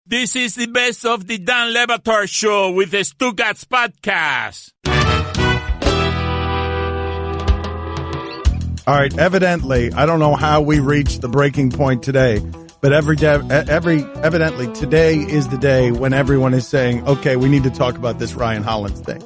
This is the best of the Dan Le Batard Show with the Stugotz podcast. All right, evidently, I don't know how we reached the breaking point today, but evidently today is the day when everyone is saying, okay, we need to talk about this Ryan Hollins thing.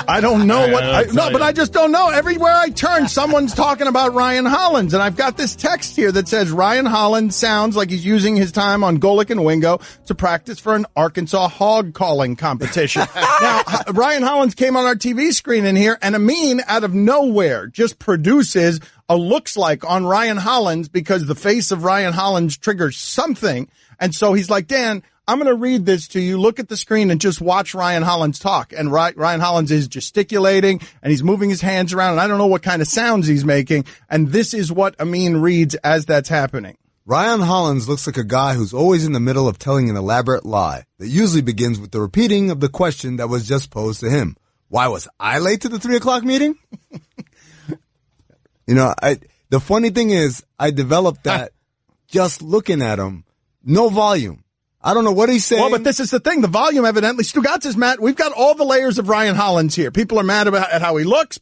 I don't know but I just don't know. Everywhere I turn, someone's talking about Ryan Hollins, and I've got this text here that says Ryan Hollins sounds like he's using his time on Golic and Wingo to practice for an Arkansas hog calling competition. Now, Ryan Hollins came on our TV screen in here, and Amin, out of nowhere, just produces a looks like on Ryan Hollins because the face of Ryan Hollins triggers something. And so he's like, Dan, I'm going to read this to you. Look at the screen and just watch Ryan Hollins talk. And Ryan Hollins is gesticulating and he's moving his hands around. And I don't know what kind of sounds he's making. And this is what Amin reads as that's happening. Ryan Hollins looks like a guy who's always in the middle of telling an elaborate lie that usually begins with the repeating of the question that was just posed to him. Why was I late to the 3:00 meeting? You know, the funny thing is I developed that just looking at him. No volume. I don't know what he's saying. Well, but this is the thing. The volume, evidently, Stugotz is mad. We've got all the layers of Ryan Hollins here. People are mad at how he looks.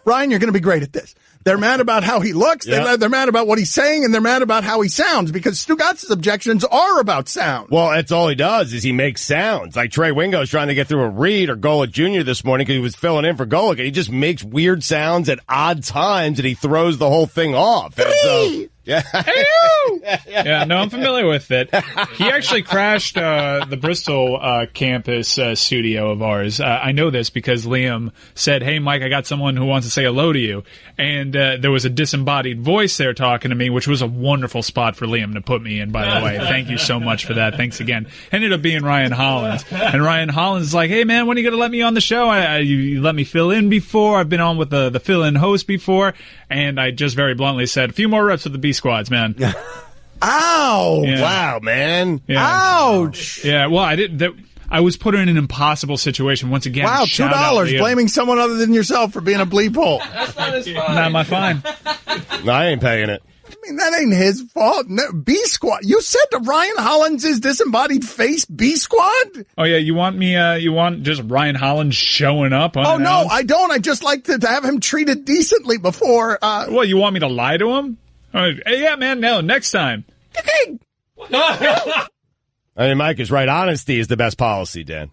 Ryan, you're going to be great at this. They're mad about how he looks. Yep. They're mad about what he's saying, and they're mad about how he sounds because Stugotz's objections are about sound. Well, that's all he does is he makes sounds. Like Trey Wingo's trying to get through a read or Golic Jr. this morning because he was filling in for Golic, and he just makes weird sounds at odd times, and he throws the whole thing off. And so, yeah, no, I'm familiar with it. He actually crashed the Bristol campus studio of ours. I know this because Liam said, hey, Mike, I got someone who wants to say hello to you. And there was a disembodied voice there talking to me, which was a wonderful spot for Liam to put me in, by the way. Thank you so much for that. Thanks again. Ended up being Ryan Hollins. And Ryan Hollins is like, hey, man, when are you going to let me on the show? You let me fill in before. I've been on with the fill-in host before. And I just very bluntly said, a few more reps with the B squads, man. Ow! Yeah. Wow, man! Yeah. Ouch! Yeah, well, I was put in an impossible situation once again. Wow, $2 blaming someone other than yourself for being a bleep hole. That's not his fault. Not my fine. No, I ain't paying it. I mean, that ain't his fault. No, B squad. You said to Ryan Hollins' disembodied face, B squad? Oh yeah, you want me? You want just Ryan Hollins showing up? Oh no, I don't. I just like to have him treated decently before. Well, you want me to lie to him? Hey, yeah, man. No, next time. I mean, Mike is right. Honesty is the best policy, Dan.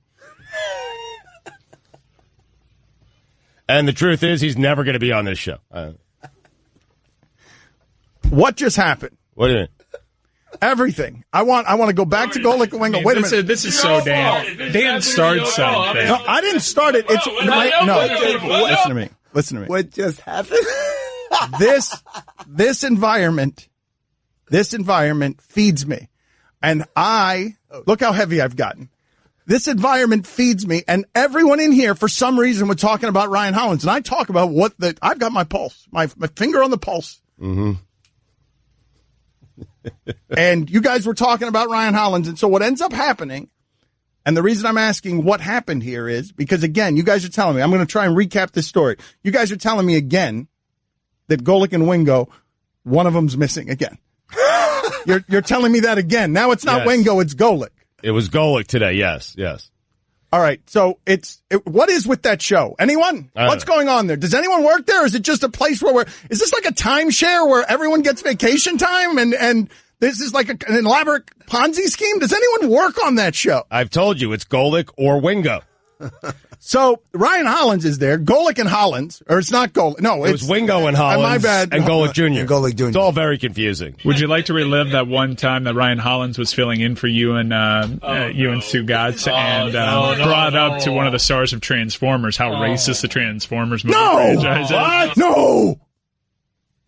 And the truth is, he's never going to be on this show. What just happened? What do you mean? Everything. I want to go back to Golic and Wingo. Wait a minute. This is so Dan. Dan started something. No, I didn't start it. It's no. Listen to me. What just happened? This environment feeds me. And look how heavy I've gotten. This environment feeds me, and everyone in here, for some reason, was talking about Ryan Hollins. And I talk about I've got my pulse, my finger on the pulse. Mm-hmm. And you guys were talking about Ryan Hollins. And so what ends up happening, and the reason I'm asking what happened here is because, again, you guys are telling me, I'm going to try and recap this story. You guys are telling me again that Golic and Wingo, one of them's missing again. You're telling me that again. Now it's not Yes. Wingo, it's Golic. It was Golic today, yes. All right, so what is with that show? Anyone? What's going on there? Does anyone work there? Or is it just a place is this like a timeshare where everyone gets vacation time and this is like an elaborate Ponzi scheme? Does anyone work on that show? I've told you, it's Golic or Wingo. So Ryan Hollins is there, Golic and Hollins, or it's not Golic. No, it was Wingo and Hollins. My bad. And Golic Jr. And Golic Jr. It's all very confusing. Would you like to relive that one time that Ryan Hollins was filling in for you and Stugotz brought up to one of the stars of Transformers how racist the Transformers movie franchise is? What? No!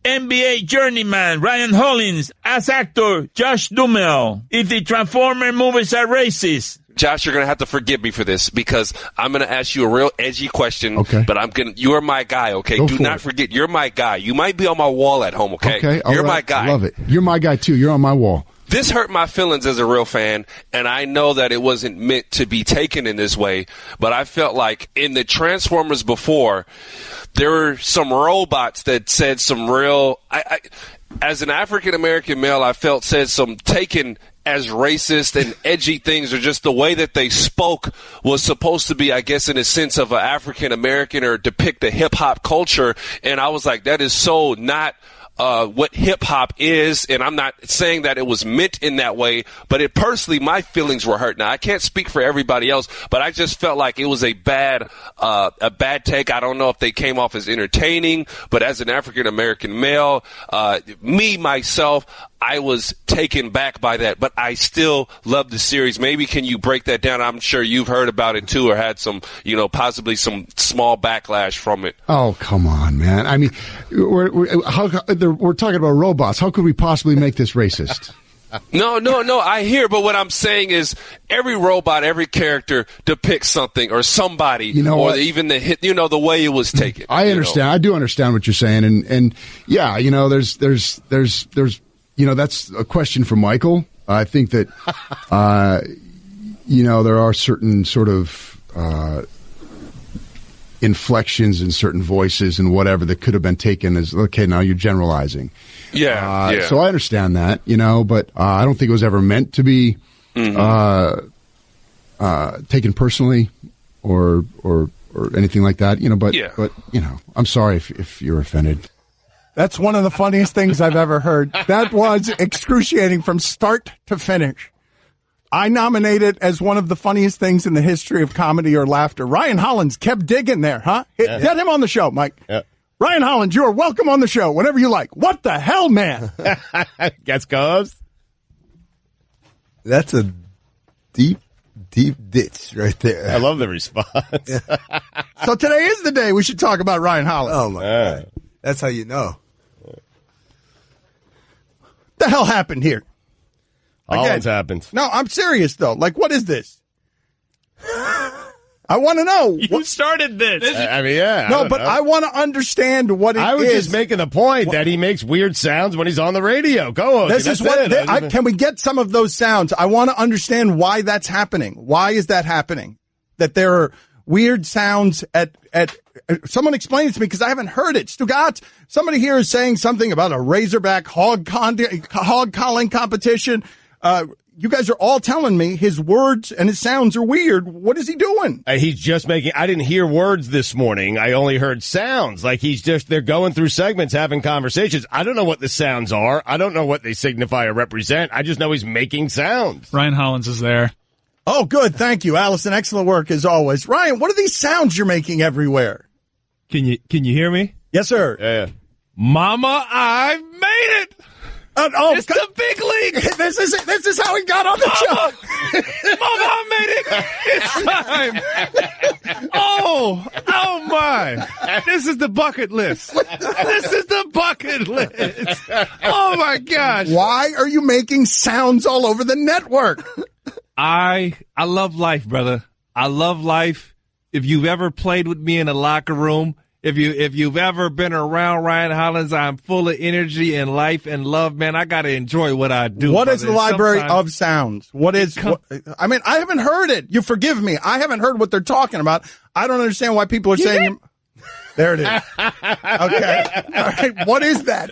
NBA journeyman Ryan Hollins as actor Josh Duhamel. If the Transformer movies are racist. Josh, you're going to have to forgive me for this because I'm going to ask you a real edgy question. Okay. But you're my guy, okay? Do not forget, you're my guy. You might be on my wall at home, okay? Okay. You're my guy. I love it. You're my guy, too. You're on my wall. This hurt my feelings as a real fan, and I know that it wasn't meant to be taken in this way, but I felt like in the Transformers before, there were some robots that said some real, as an African-American male, I felt said some taken as racist and edgy things, or just the way that they spoke was supposed to be, I guess, in a sense of an African American or depict a hip hop culture. And I was like, that is so not what hip hop is, and I'm not saying that it was meant in that way, but it personally, my feelings were hurt. Now, I can't speak for everybody else, but I just felt like it was a bad take. I don't know if they came off as entertaining, but as an African American male, myself, I was taken back by that, but I still love the series. Maybe can you break that down? I'm sure you've heard about it too, or had some, possibly some small backlash from it. Oh, come on, man. I mean, we're talking about robots. How could we possibly make this racist? No, I hear, but what I'm saying is every robot, every character depicts something or somebody, even the hit, the way it was taken. I understand. I do understand what you're saying. And yeah, there's that's a question for Michael. I think that, there are certain sort of, inflections in certain voices and whatever that could have been taken as, okay, now you're generalizing. Yeah. So I understand that, but I don't think it was ever meant to be taken personally or anything like that, but I'm sorry if you're offended. That's one of the funniest things I've ever heard. That was excruciating from start to finish. I nominate it as one of the funniest things in the history of comedy or laughter. Ryan Hollins kept digging there, huh? Get him on the show, Mike. Yeah. Ryan Hollins, you are welcome on the show whenever you like. What the hell, man? Guess goes. That's a deep ditch right there. I love the response. So today is the day we should talk about Ryan Hollins. Oh, my God. That's how you know. The hell happened here? Hollins happened. No, I'm serious, though. Like, what is this? I want to know. You started this. I mean, yeah. No, but I want to understand what it is. I was just making the point that he makes weird sounds when he's on the radio. Go on. This is what. Can we get some of those sounds? I want to understand why that's happening. Why is that happening? That there are weird sounds at someone explain it to me because I haven't heard it. Stugotz, somebody here is saying something about a Razorback hog calling competition. You guys are all telling me his words and his sounds are weird. What is he doing? He's just making, I didn't hear words this morning. I only heard sounds. Like they're going through segments, having conversations. I don't know what the sounds are. I don't know what they signify or represent. I just know he's making sounds. Ryan Hollins is there. Oh, good. Thank you, Allison. Excellent work as always. Ryan, what are these sounds you're making everywhere? Can you hear me? Yes, sir. Yeah. Mama, I've made it. It's the big league. This is how he got on the show. Mama, I made it. It's time. Oh my. This is the bucket list. Oh my gosh. Why are you making sounds all over the network? I love life, brother. I love life. If you've ever played with me in a locker room, if you've ever been around Ryan Hollins, I'm full of energy and life and love, man. I got to enjoy what I do. What is the library of sounds? I haven't heard it. You forgive me. I haven't heard what they're talking about. I don't understand why people are saying. There it is. Okay. All right. What is that?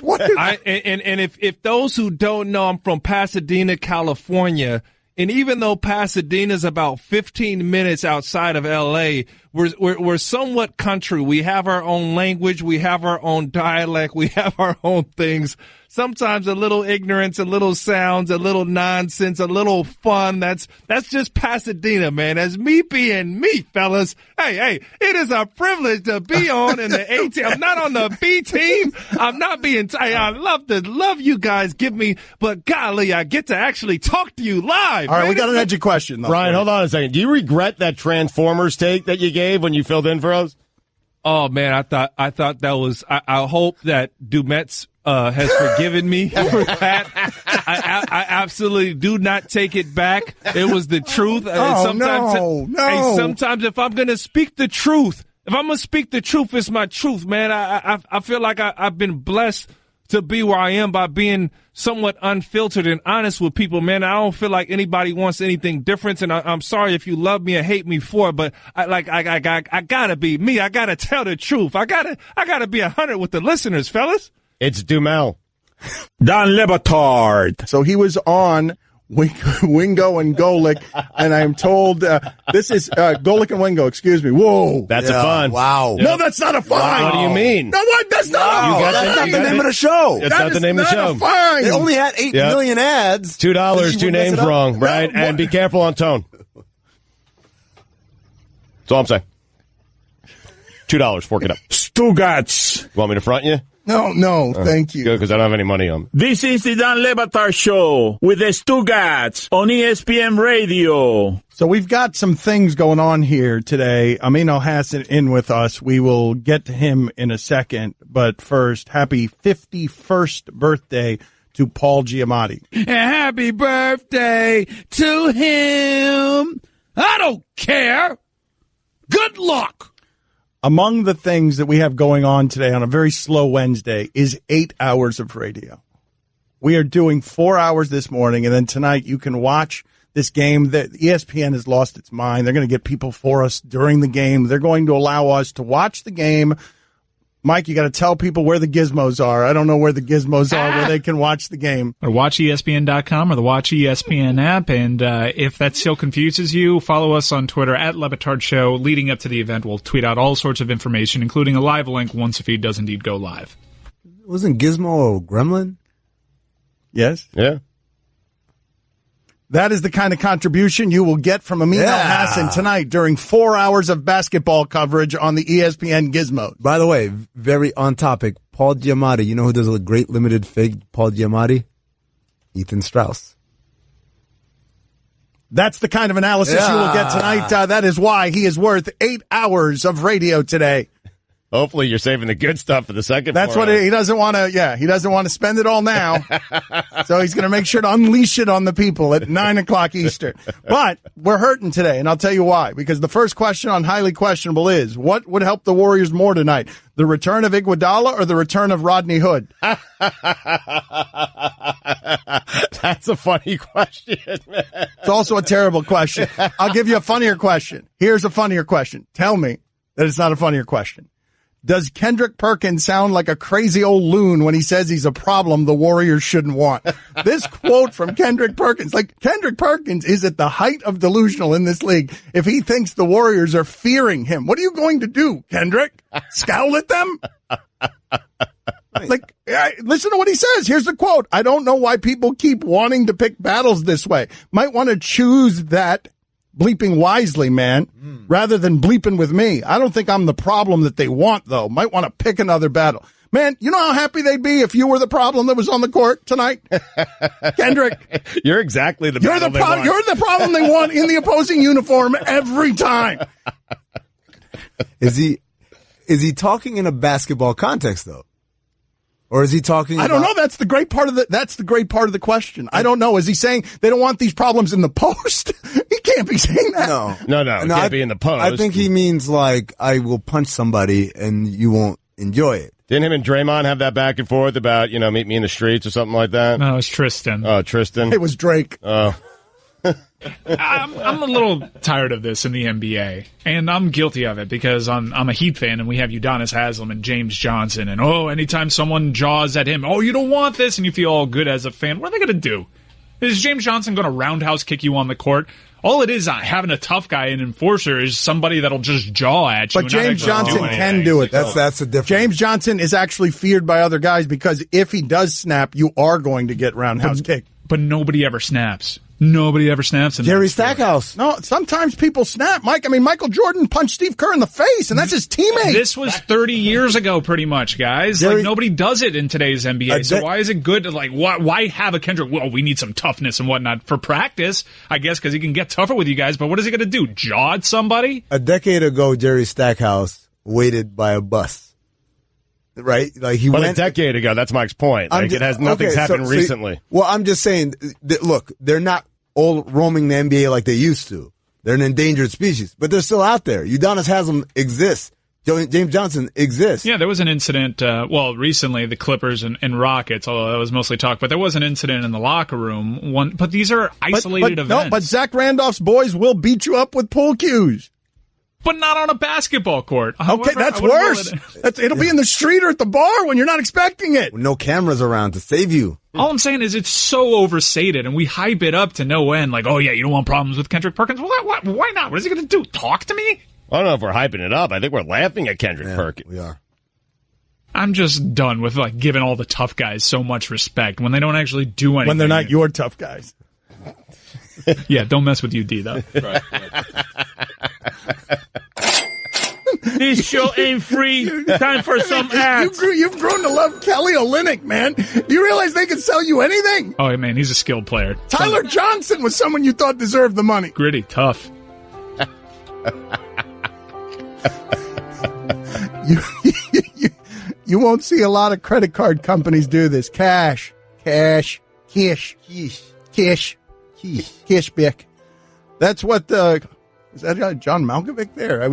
If those who don't know, I'm from Pasadena, California. And even though Pasadena's about 15 minutes outside of L.A., we're somewhat country. We have our own language. We have our own dialect. We have our own things. Sometimes a little ignorance, a little sounds, a little nonsense, a little fun. That's just Pasadena, man. That's me being me, fellas. Hey, it is a privilege to be on in the A team. I'm not on the B team. I'm not being I love you guys give me, but golly, I get to actually talk to you live. All right, we got an edgy question, though. Ryan, hold on a second. Do you regret that Transformers take that you gave when you filled in for us? Oh man, I thought that was. I hope that Dumetz has forgiven me for that. I absolutely do not take it back. It was the truth. No. Hey, sometimes if I'm gonna speak the truth, it's my truth, man. I feel like I've been blessed to be where I am by being somewhat unfiltered and honest with people, man. I don't feel like anybody wants anything different, and I'm sorry if you love me or hate me for it, but I gotta be me. I gotta tell the truth. I gotta be 100 with the listeners, fellas. It's Dumel. Don Le Batard. So he was on Wingo and Golic, and I am told this is Golic and Wingo. Excuse me. Whoa, that's a fun. Wow. No, that's not a fine. Wow. What do you mean? No, what? That's not. That's not the name of the show. That's not the name of the show. Fine. They only had 8 million ads. $2, 2 names wrong, right? And be careful on tone. That's all I'm saying. $2, fork it up. Stugotz. You want me to front you? No, thank you. Good, because I don't have any money on me. This is the Dan Le Batard Show with the Stugotz on ESPN Radio. So we've got some things going on here today. Amin Elhassan in with us. We will get to him in a second. But first, happy 51st birthday to Paul Giamatti. Happy birthday to him. I don't care. Good luck. Among the things that we have going on today on a very slow Wednesday is 8 hours of radio. We are doing 4 hours this morning, and then tonight you can watch this game. That ESPN has lost its mind. They're going to get people for us during the game. They're going to allow us to watch the game. Mike, you got to tell people where the gizmos are. I don't know where the gizmos are where they can watch the game. Or watchespn.com or the Watch ESPN app. And if that still confuses you, follow us on Twitter at Le Batard Show. Leading up to the event, we'll tweet out all sorts of information, including a live link once the feed does indeed go live. Wasn't Gizmo a gremlin? Yes? Yeah. That is the kind of contribution you will get from Amin Elhassan tonight during 4 hours of basketball coverage on the ESPN Gizmos. By the way, very on topic, Paul Giamatti. You know who does a great limited fig, Paul Giamatti? Ethan Strauss. That's the kind of analysis you will get tonight. That is why he is worth 8 hours of radio today. Hopefully you're saving the good stuff for the second. That's what he doesn't want to. Yeah, he doesn't want to spend it all now. So he's going to make sure to unleash it on the people at 9:00 Eastern. But we're hurting today, and I'll tell you why. Because the first question on Highly Questionable is, what would help the Warriors more tonight? The return of Iguodala or the return of Rodney Hood? That's a funny question, man. It's also a terrible question. I'll give you a funnier question. Here's a funnier question. Tell me that it's not a funnier question. Does Kendrick Perkins sound like a crazy old loon when he says he's a problem the Warriors shouldn't want? This quote from Kendrick Perkins, like Kendrick Perkins is at the height of delusional in this league. If he thinks the Warriors are fearing him, what are you going to do, Kendrick? Scowl at them? Like, listen to what he says. Here's the quote. I don't know why people keep wanting to pick battles this way. Might want to choose that bleeping wisely, man, rather than bleeping with me. I don't think I'm the problem that they want, though. Might want to pick another battle. Man, you know how happy they'd be if you were the problem that was on the court tonight? Kendrick. You're exactly the You're the problem they want in the opposing uniform every time. Is he talking in a basketball context, though? Or is he talking I don't know. That's the great part of the question. I don't know. Is he saying they don't want these problems in the post? He can't be saying that. No. It can't be in the post. I think he means like, I will punch somebody and you won't enjoy it. Didn't him and Draymond have that back and forth about, meet me in the streets or something like that? No, it was Tristan. Oh, Tristan. It was Drake. Oh. I'm a little tired of this in the NBA, and I'm guilty of it because I'm a Heat fan, and we have Udonis Haslem and James Johnson, and anytime someone jaws at him, you don't want this, and you feel all good as a fan. What are they going to do? Is James Johnson going to roundhouse kick you on the court? All it is, having a tough guy, an enforcer, is somebody that'll just jaw at you. But James Johnson can do it. That's the difference. James Johnson is actually feared by other guys because if he does snap, you are going to get roundhouse kicked. But nobody ever snaps. Nobody ever snaps. In Jerry Stackhouse. No, sometimes people snap, Mike. I mean, Michael Jordan punched Steve Kerr in the face, and that's his teammate. This was 30 years ago, pretty much, guys. Like, nobody does it in today's NBA. So why is it good to, why have a Kendrick? Well, we need some toughness and whatnot for practice, I guess, because he can get tougher with you guys. But what is he going to do? Jaw at somebody? A decade ago, Jerry Stackhouse waited by a bus. Right? Like a decade ago. That's Mike's point. Nothing's happened recently. Well, I'm just saying, look, they're not all roaming the NBA like they used to. They're an endangered species, but they're still out there. Udonis Haslem exists. James Johnson exists. Yeah, there was an incident, recently, the Clippers and Rockets, although that was mostly talk, but there was an incident in the locker room. But these are isolated events. No, but Zach Randolph's boys will beat you up with pool cues. But not on a basketball court. Okay, that's worse. It'll be in the street or at the bar when you're not expecting it. With no cameras around to save you. All I'm saying is it's so overstated, and we hype it up to no end. Like, oh, yeah, you don't want problems with Kendrick Perkins? Well, why not? What is he going to do? Talk to me? I don't know if we're hyping it up. I think we're laughing at Kendrick Perkins. We are. I'm just done with giving all the tough guys so much respect when they don't actually do anything. When they're not your tough guys. Yeah, don't mess with UD, though. Right. This show ain't free. Time for some ads. You've grown to love Kelly Olynyk, man. Do you realize they can sell you anything? Oh, man, he's a skilled player. Tyler Johnson was someone you thought deserved the money. Gritty, tough. You won't see a lot of credit card companies do this. Cash. Bick. That's what was that John Malkovich there?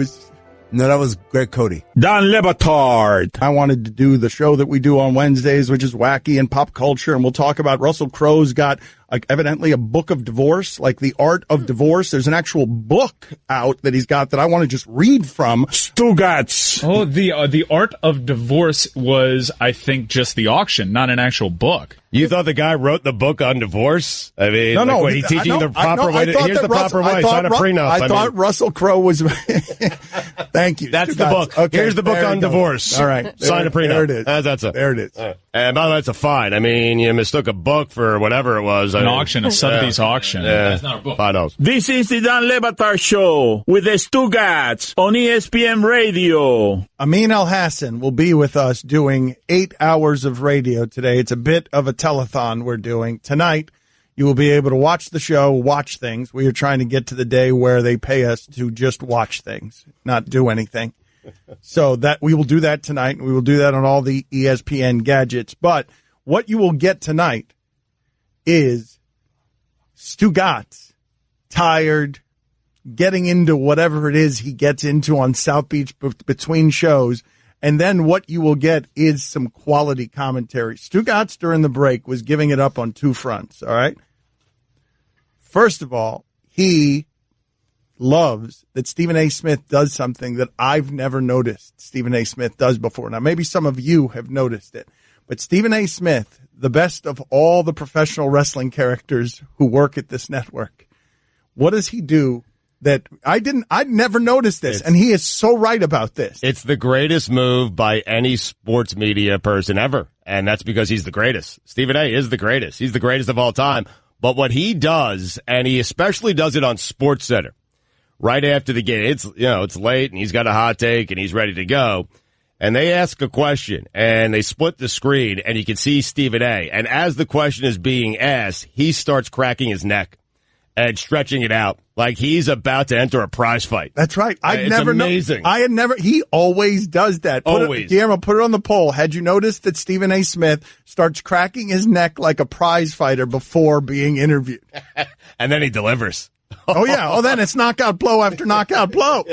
No, that was Greg Cody. Don Le Batard. I wanted to do the show that we do on Wednesdays, which is wacky and pop culture, and we'll talk about Russell Crowe's got evidently a book of divorce, like The Art of Divorce. There's an actual book out that he's got that I want to just read from. Stugotz. Oh, the Art of Divorce was, I think, just the auction, not an actual book. You thought the guy wrote the book on divorce? I mean, no. He's teaching the proper way. Here's the proper way. Sign a prenup. I thought Russell Crowe was. Thank you. That's the book. Okay, here's the book on divorce. All right. Sign a prenup. There it is. There it is. And by the way, that's a fine. I mean, you mistook a book for whatever it was. An auction, a Sotheby's auction. That's not a book. $5. This is the Don Le Batard Show with the Stugotz on ESPN Radio. Amin Elhassan will be with us doing 8 hours of radio today. It's a bit of a telethon we're doing. Tonight, you will be able to watch the show, watch things. We are trying to get to the day where they pay us to just watch things, not do anything. So that we will do that tonight, and we will do that on all the ESPN gadgets. But what you will get tonight is Stugotz, tired, getting into whatever it is he gets into on South Beach between shows. And then what you will get is some quality commentary. Stugotz during the break was giving it up on two fronts, all right? First of all, he loves that Stephen A. Smith does something that I've never noticed Stephen A. Smith does before. Now, maybe some of you have noticed it, but Stephen A. Smith, the best of all the professional wrestling characters who work at this network, what does he do that I'd never noticed this, and he is so right about this. It's the greatest move by any sports media person ever, and that's because he's the greatest. Stephen A. is the greatest. He's the greatest of all time. But what he does, and he especially does it on SportsCenter, right after the game, it's late, and he's got a hot take, and he's ready to go, and they ask a question, and they split the screen, and you can see Stephen A., and as the question is being asked, he starts cracking his neck and stretching it out like he's about to enter a prize fight. That's right. It's amazing. He always does that. Guillermo, put it on the poll. Had you noticed that Stephen A. Smith starts cracking his neck like a prize fighter before being interviewed? And then he delivers. Oh, yeah. Oh, then it's knockout blow after knockout blow.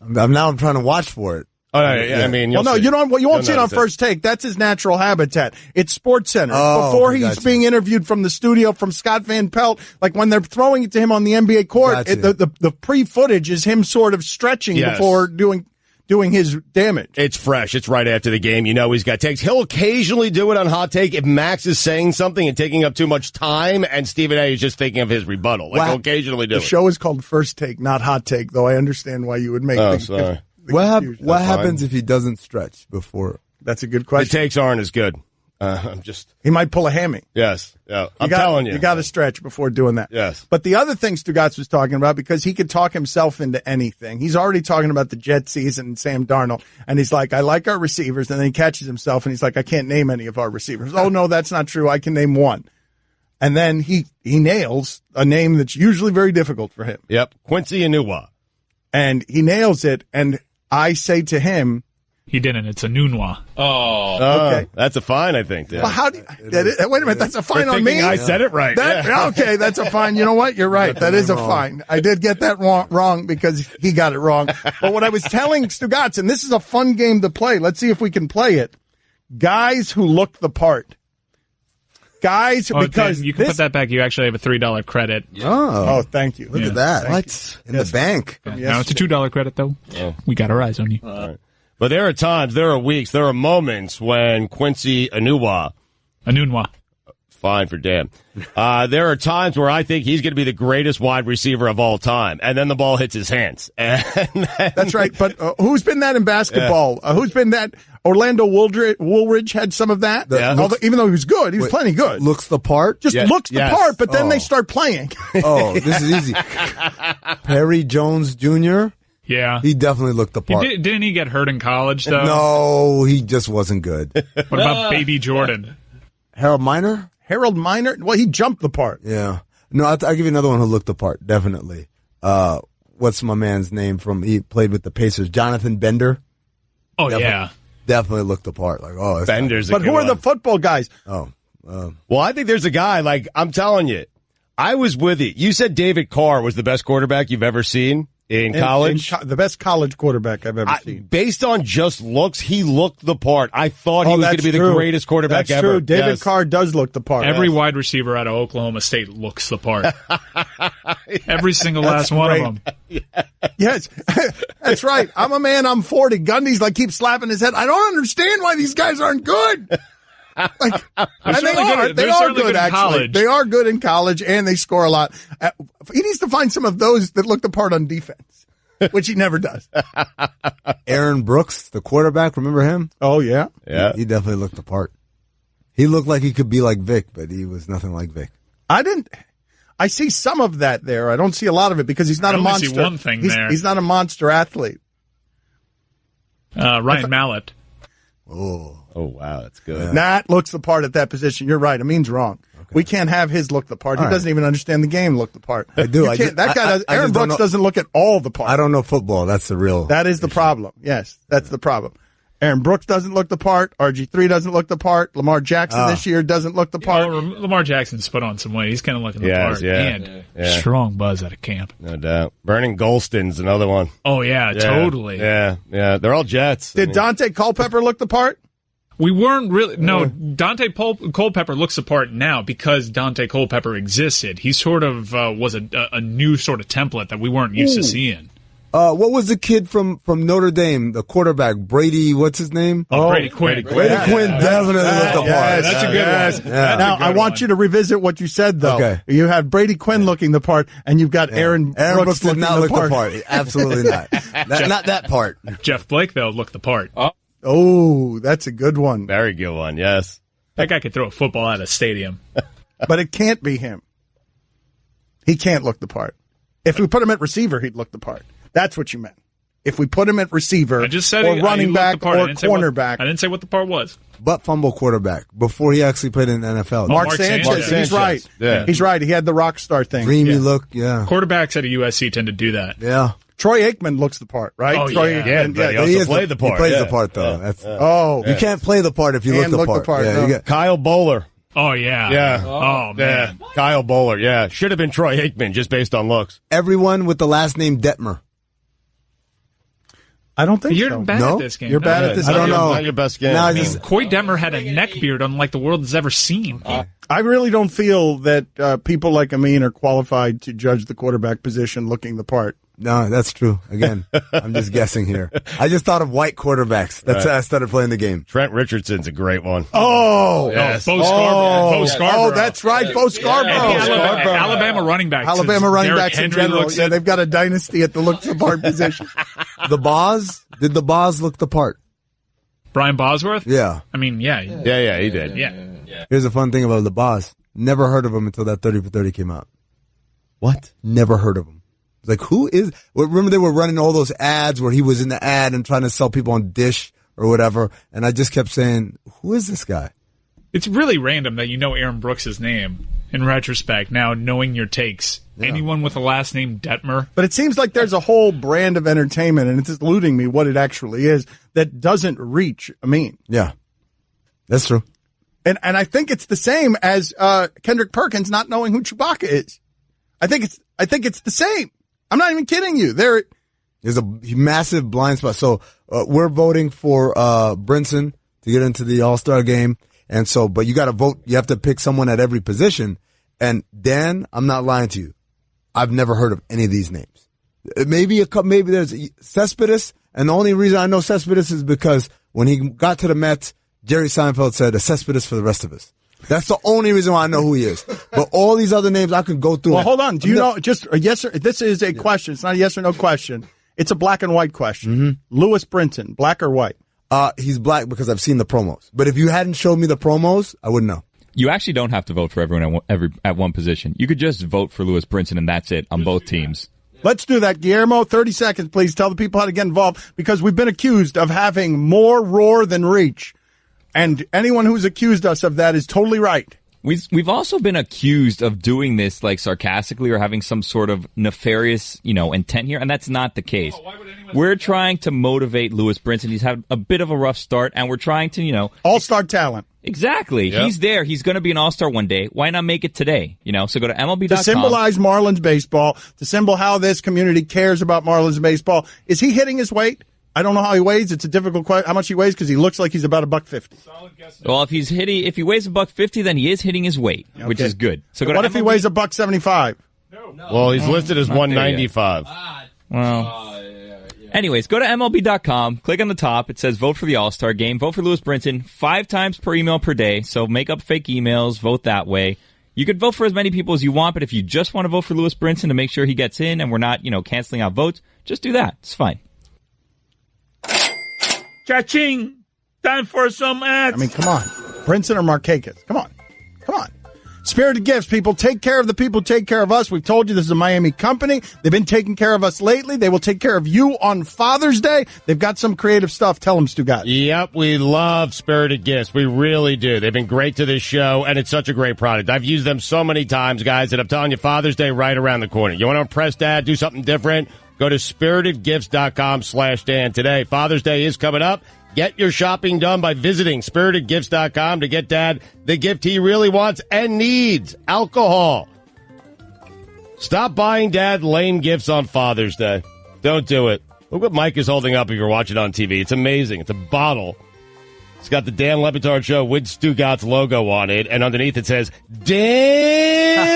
I'm trying to watch for it. Oh, yeah. I mean, you won't see it on First Take. That's his natural habitat. It's SportsCenter. Before he's being interviewed from the studio from Scott Van Pelt, like when they're throwing it to him on the NBA court, the pre-footage is him sort of stretching before doing his damage. It's fresh. It's right after the game. He's got takes. He'll occasionally do it on Hot Take if Max is saying something and taking up too much time, and Stephen A. is just thinking of his rebuttal. He'll occasionally do it. The show is called First Take, not Hot Take, though I understand why you would make things. Sorry. What happens if he doesn't stretch before? That's a good question. The takes aren't as good. He might pull a hammy. Yes. Yeah. I'm telling you. You got to stretch before doing that. Yes. But the other thing Stugotz was talking about, because he could talk himself into anything. He's already talking about the Jet season and Sam Darnold. And he's like, I like our receivers. And then he catches himself and he's like, I can't name any of our receivers. Oh, no, that's not true. I can name one. And then he nails a name that's usually very difficult for him. Yep. Quincy Enunwa. And he nails it. And I say to him, he didn't. It's a Nunwa. Oh, okay. That's a fine, I think. Yeah. Well, how do wait a minute? That's a fine on me. I said it right. Okay, that's a fine. You know what? You're right. That is a fine. I did get that wrong because he got it wrong. But what I was telling Stugotz, and this is a fun game to play. Let's see if we can play it. Guys who look the part. Guys, because you can put that back. You actually have a $3 credit. Oh, thank you. Look at that. What? In the bank. Now it's a $2 credit, though. We got our eyes on you. But there are times, there are weeks, there are moments when Quincy Enunwa, fine for Dan. There are times where I think he's going to be the greatest wide receiver of all time, and then the ball hits his hands. That's right. But who's been that in basketball? Who's been that? Orlando Woolridge had some some of that. Even though he was good, he was plenty good. Looks the part. Looks the part, but then they start playing. Oh, this is easy. Perry Jones Jr. Yeah. He definitely looked the part. Didn't he get hurt in college, though? No, he just wasn't good. What about Baby Jordan? Harold Miner? Well, he jumped the part. Yeah. No, I'll give you another one who looked the part, definitely. What's my man's name he played with the Pacers? Jonathan Bender? Oh, yeah. Definitely looked the part. Bender's But who are the football guys? Oh. Well, I think there's a guy, I'm telling you, I was with you. You said David Carr was the best quarterback you've ever seen in college. The best college quarterback I've ever seen. Based on just looks, he looked the part. I thought he was going to be the greatest quarterback that's ever. True. David Carr does look the part. Every wide receiver out of Oklahoma State looks the part. Every single last one of them. Yes, that's right. I'm a man. I'm 40. Gundy's keeps slapping his head. I don't understand why these guys aren't good. And they are good actually. College. They are good in college, and they score a lot. He needs to find some of those that look the part on defense, which he never does. Aaron Brooks, the quarterback, remember him? Oh, yeah. Yeah. He definitely looked the part. He looked like he could be like Vic, but he was nothing like Vic. I see some of that there. I don't see a lot of it because he's not a monster. See one thing there. He's not a monster athlete. Ryan Mallett. Oh, wow, that's good. Nat looks the part at that position. You're right. Amin's wrong. Okay. We can't have his look the part. He doesn't even understand the game look the part. I do. That guy does. Aaron Brooks doesn't look at all the part. I don't know football. That's the real. That is the problem. Yes, that's the problem. Aaron Brooks doesn't look the part. RG3 doesn't look the part. Lamar Jackson this year doesn't look the part. Lamar Jackson's put on some weight. He's kind of looking the part. Yeah. And strong buzz at a camp. No doubt. Vernon Golston's another one. Oh, yeah, totally. Yeah. They're all Jets. Did Dante Culpepper look the part? We weren't really. No, Dante Culpepper looks the part now because Dante Culpepper existed. He sort of was a new sort of template that we weren't used to seeing. What was the kid from Notre Dame, the quarterback, Brady, what's his name? Brady Quinn. Brady Quinn definitely looked the part. That's a good one. Yeah. Now, I want you to revisit what you said, though. Okay. You have Brady Quinn looking the part, and you've got Aaron Brooks did not look the part. Absolutely not. Not that part. Jeff Blake, though, looked the part. Oh, that's a good one. Very good one, yes. That guy could throw a football out of a stadium. But it can't be him. He can't look the part. If we put him at receiver, he'd look the part. That's what you meant. If we put him at receiver I just said or running back or cornerback. I didn't say what the part was. Butt fumble quarterback before he actually played in the NFL. Mark Sanchez. He's right. Yeah. He's right. He had the rock star thing. Dreamy look, yeah. Quarterbacks at a USC tend to do that. Yeah. Troy Aikman looks the part, right? Oh, Troy yeah. But he also played the part. He plays the part, though. Yeah. You can't play the part if you look the part. No. Kyle Bowler. Oh, yeah. Yeah. Oh, man. Yeah. Kyle Bowler, yeah. Should have been Troy Aikman just based on looks. Everyone with the last name Detmer. I don't think You're so. bad at this game. You're bad at this game. I don't know. Not your best game. Coy Detmer had a neck beard unlike the world has ever seen. I really don't feel that people like Amin are qualified to judge the quarterback position looking the part. No, that's true. Again, I'm just guessing here. I just thought of white quarterbacks. That's how I started playing the game. Trent Richardson's a great one. Oh, yes. Bo Scarborough. Oh, that's right, Bo Scarborough. Alabama running backs. Alabama running backs in general. Yeah, they've got a dynasty at the looks the part position. The Boz? Did the Boz look the part? Brian Bosworth? Yeah. I mean, yeah. Yeah, he did. Yeah. Here's a fun thing about the Boz. Never heard of him until that 30 for 30 came out. What? Never heard of him. Like, who is, remember they were running all those ads where he was in the ad and trying to sell people on Dish or whatever. And I just kept saying, who is this guy? It's really random that you know Aaron Brooks' name in retrospect, now knowing your takes. Yeah. Anyone with the last name Detmer. But it seems like there's a whole brand of entertainment, and it's eluding me what it actually is, that doesn't reach Amin. Yeah. That's true. And I think it's the same as Kendrick Perkins not knowing who Chewbacca is. I think it's the same. I'm not even kidding you. There's a massive blind spot. So we're voting for Brinson to get into the All-Star game. And so, but you got to vote. You have to pick someone at every position. And Dan, I'm not lying to you. I've never heard of any of these names. Maybe there's Cespedes. And the only reason I know Cespedes is because when he got to the Mets, Jerry Seinfeld said, a Cespedes for the rest of us. That's the only reason why I know who he is. But all these other names I could go through. Well, hold on. Do you know, just a yes or, this is a question. It's not a yes or no question. It's a black and white question. Mm-hmm. Lewis Brinson, black or white? He's black because I've seen the promos. But if you hadn't showed me the promos, I wouldn't know. You actually don't have to vote for everyone at one position. You could just vote for Lewis Brinson and that's it on both teams. Let's do that. Guillermo, 30 seconds, please. Tell the people how to get involved because we've been accused of having more roar than reach. And anyone who's accused us of that is totally right. We've also been accused of doing this like sarcastically or having some sort of nefarious, intent here, and that's not the case. We're trying to motivate Lewis Brinson. He's had a bit of a rough start, and we're trying to, all-star talent. Exactly. Yep. He's there. He's going to be an all-star one day. Why not make it today? So go to MLB.com. To symbolize Marlins baseball, to symbol how this community cares about Marlins baseball. Is he hitting his weight? I don't know how he weighs. It's a difficult question. How much he weighs? Because he looks like he's about $150. Well, if he weighs $150, then he is hitting his weight, which is good. So what if he weighs $175? No. Well, he's listed as 195. Well, anyways, go to MLB.com. Click on the top. It says vote for the All-Star game. Vote for Lewis Brinson 5 times per email per day. So make up fake emails. Vote that way. You could vote for as many people as you want, but if you just want to vote for Lewis Brinson to make sure he gets in and we're not, canceling out votes, just do that. It's fine. Cha-ching! Time for some ads. I mean, come on. Brinson or Markakis? Come on. Spirited Gifts, people. Take care of the people, take care of us. We've told you this is a Miami company. They've been taking care of us lately. They will take care of you on Father's Day. They've got some creative stuff. Tell them, Stugotz. Yep, we love Spirited Gifts. We really do. They've been great to this show, and it's such a great product. I've used them so many times, guys, that I'm telling you, Father's Day right around the corner. You want to impress Dad, do something different? Go to spiritedgifts.com/Dan today. Father's Day is coming up. Get your shopping done by visiting spiritedgifts.com to get Dad the gift he really wants and needs, alcohol. Stop buying Dad lame gifts on Father's Day. Don't do it. Look what Mike is holding up if you're watching on TV. It's amazing. It's a bottle. It's got the Dan Le Batard Show with Stugotz logo on it, and underneath it says, Dan!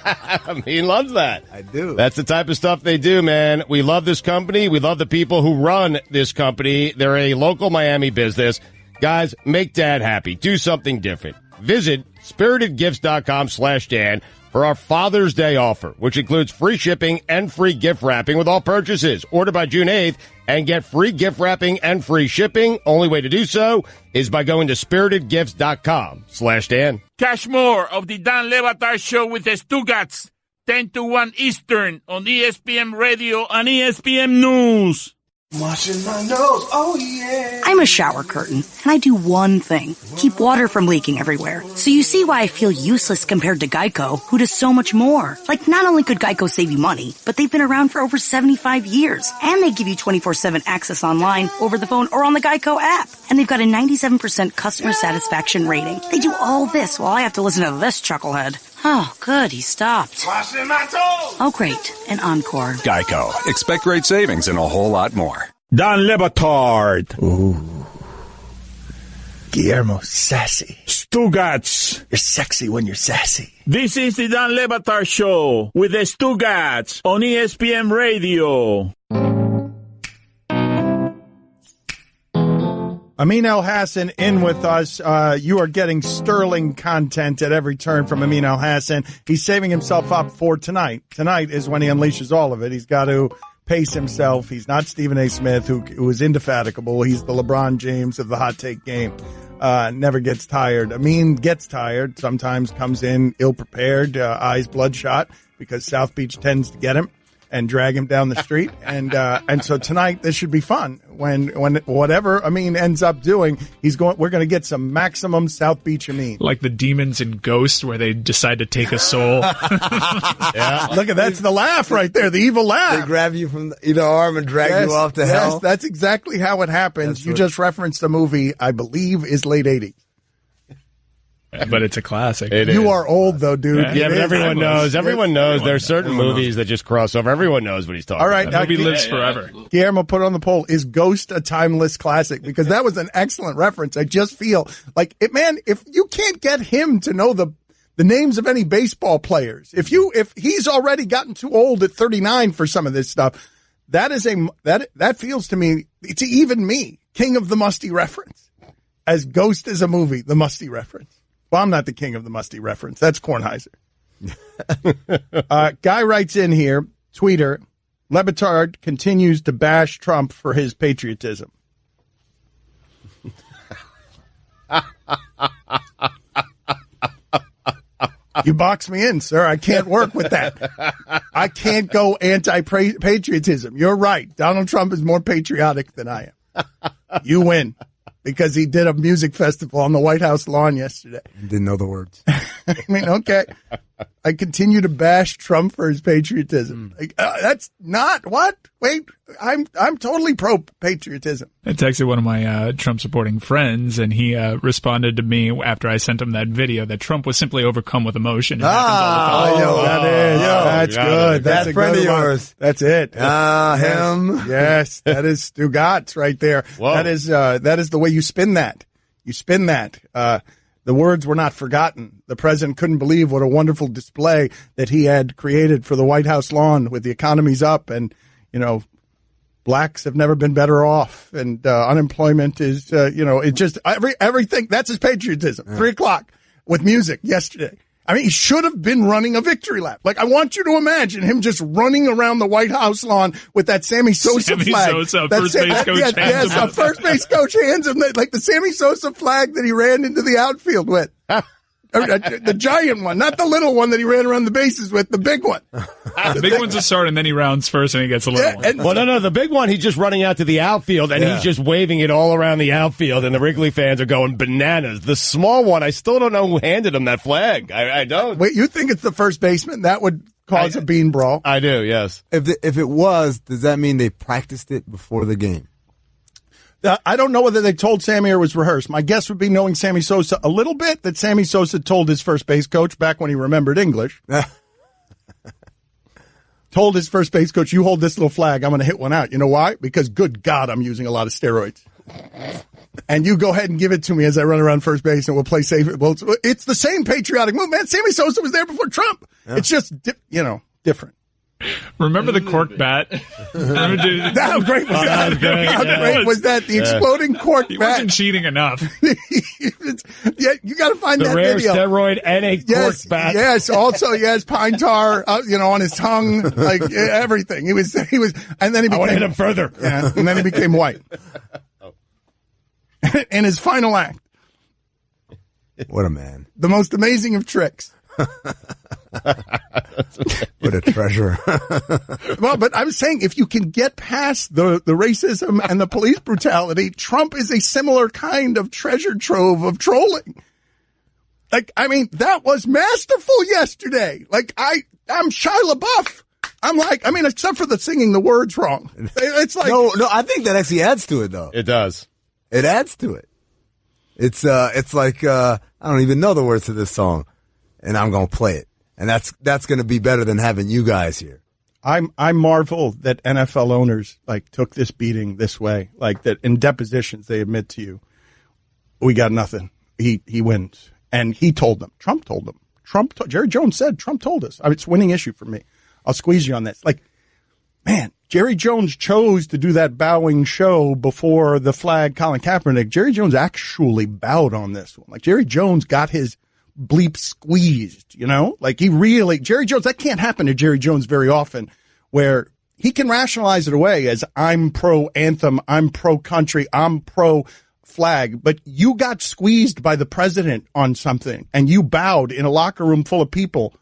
I mean, loves that. I do. That's the type of stuff they do, man. We love this company. We love the people who run this company. They're a local Miami business. Guys, make Dad happy. Do something different. Visit spiritedgifts.com/Dan for our Father's Day offer, which includes free shipping and free gift wrapping with all purchases. Order by June 8th and get free gift wrapping and free shipping. Only way to do so is by going to spiritedgifts.com/Dan. Catch more of the Dan Le Batard Show with the Stugotz, 10 to 1 Eastern on ESPN Radio and ESPN News. Washing my nose, oh yeah. I'm a shower curtain, and I do one thing. Keep water from leaking everywhere. So you see why I feel useless compared to Geico, who does so much more. Like, not only could Geico save you money, but they've been around for over 75 years. And they give you 24/7 access online, over the phone, or on the Geico app. And they've got a 97% customer satisfaction rating. They do all this while I have to listen to this chucklehead. Oh, good, he stopped. Washing my toes. Oh, great, an encore. Geico. Expect great savings and a whole lot more. Dan Le Batard. Ooh. Guillermo, sassy. Stugotz. You're sexy when you're sassy. This is the Dan Le Batard Show with the Stugotz on ESPN Radio. Amin Elhassan in with us. You are getting sterling content at every turn from Amin Elhassan. He's saving himself up for tonight. Tonight is when he unleashes all of it. He's got to pace himself. He's not Stephen A. Smith, who is indefatigable. He's the LeBron James of the hot take game. Never gets tired. Amin gets tired. Sometimes comes in ill-prepared, eyes bloodshot, because South Beach tends to get him and drag him down the street. And so tonight, this should be fun. When whatever Amin ends up doing, we're going to get some maximum South Beach Amin. Like the demons in Ghost, where they decide to take a soul. Yeah. Look at that's the laugh right there, the evil laugh. They grab you from the arm and drag you off to hell. Yes, that's exactly how it happens. You just referenced a movie, I believe, is late 80s. But it's a classic. You are old, though, dude. Yeah, but everyone knows. Everyone knows. There are certain movies that just cross over. Everyone knows what he's talking about. All right. That movie lives forever. Guillermo, put on the poll. Is Ghost a timeless classic? Because that was an excellent reference. I just feel like, if you can't get him to know the names of any baseball players, if he's already gotten too old at 39 for some of this stuff, that feels to me, it's even me, king of the musty reference. As Ghost is a movie, the musty reference. Well, I'm not the king of the musty reference. That's Kornheiser. Guy writes in here, tweeter, Batard continues to bash Trump for his patriotism. You box me in, sir. I can't work with that. I can't go anti-patriotism. You're right. Donald Trump is more patriotic than I am. You win. Because he did a music festival on the White House lawn yesterday. Didn't know the words. I mean, okay. I continue to bash Trump for his patriotism. That's not what? Wait, I'm totally pro-patriotism. I texted one of my Trump-supporting friends, and he responded to me after I sent him that video that Trump was simply overcome with emotion. That's good. That's a friend good of one. yours. That's it. Him. Yes, that is Stugotz right there. Whoa. That is the way you spin that. You spin that. The words were not forgotten. The president couldn't believe what a wonderful display that he had created for the White House lawn with the economy's up and, blacks have never been better off and unemployment is, it just everything. That's his patriotism. 3:00 with music yesterday. I mean, he should have been running a victory lap. Like, I want you to imagine him just running around the White House lawn with that Sammy Sosa flag. Sosa, first base coach hands him. A first base coach hands him like the Sammy Sosa flag that he ran into the outfield with. The giant one, not the little one that he ran around the bases with, the big one. The big one's a start, and then he rounds first, and he gets a little one. Well, no, the big one, he's just running out to the outfield, and he's just waving it all around the outfield, and the Wrigley fans are going bananas. The small one, I still don't know who handed him that flag. I don't. Wait, you think it's the first baseman? That would cause a bean brawl. I do, yes. If it was, does that mean they practiced it before the game? I don't know whether they told Sammy or it was rehearsed. My guess would be, knowing Sammy Sosa a little bit, that Sammy Sosa told his first base coach back when he remembered English. Told his first base coach, you hold this little flag, I'm going to hit one out. You know why? Because, good God, I'm using a lot of steroids. And you go ahead and give it to me as I run around first base and we'll play safe. Well, it's the same patriotic move, man. Sammy Sosa was there before Trump. Yeah. It's just, different. Remember the cork bat? How great was that? How great was that? The exploding cork bat. He wasn't cheating enough. Yeah, you got to find the that rare video. Steroid and a cork bat. Yes. Also, pine tar, on his tongue, like everything. He was, and then he became. I want to hit him further. Yeah, and then he became white. In his final act. What a man. The most amazing of tricks. What a treasure. Well, but I'm saying, if you can get past the racism and the police brutality, Trump is a similar kind of treasure trove of trolling. Like, I mean, that was masterful yesterday. Like, I'm Shia LaBeouf. Except for the singing the words wrong. It's like, no, I think that actually adds to it, though. It does. It adds to it. It's like, I don't even know the words to this song, and I'm going to play it. And that's going to be better than having you guys here. I marvel that NFL owners took this beating this way, that in depositions they admit to you, we got nothing. He wins, and he told them. Trump told them. Jerry Jones said, Trump told us. It's a winning issue for me. I'll squeeze you on this. Man, Jerry Jones chose to do that bowing show before the flag Colin Kaepernick. Jerry Jones actually bowed on this one. Jerry Jones got his bleep squeezed, Jerry Jones, that can't happen to Jerry Jones very often, where he can rationalize it away as, I'm pro anthem, I'm pro country, I'm pro flag, but you got squeezed by the president on something and you bowed in a locker room full of people.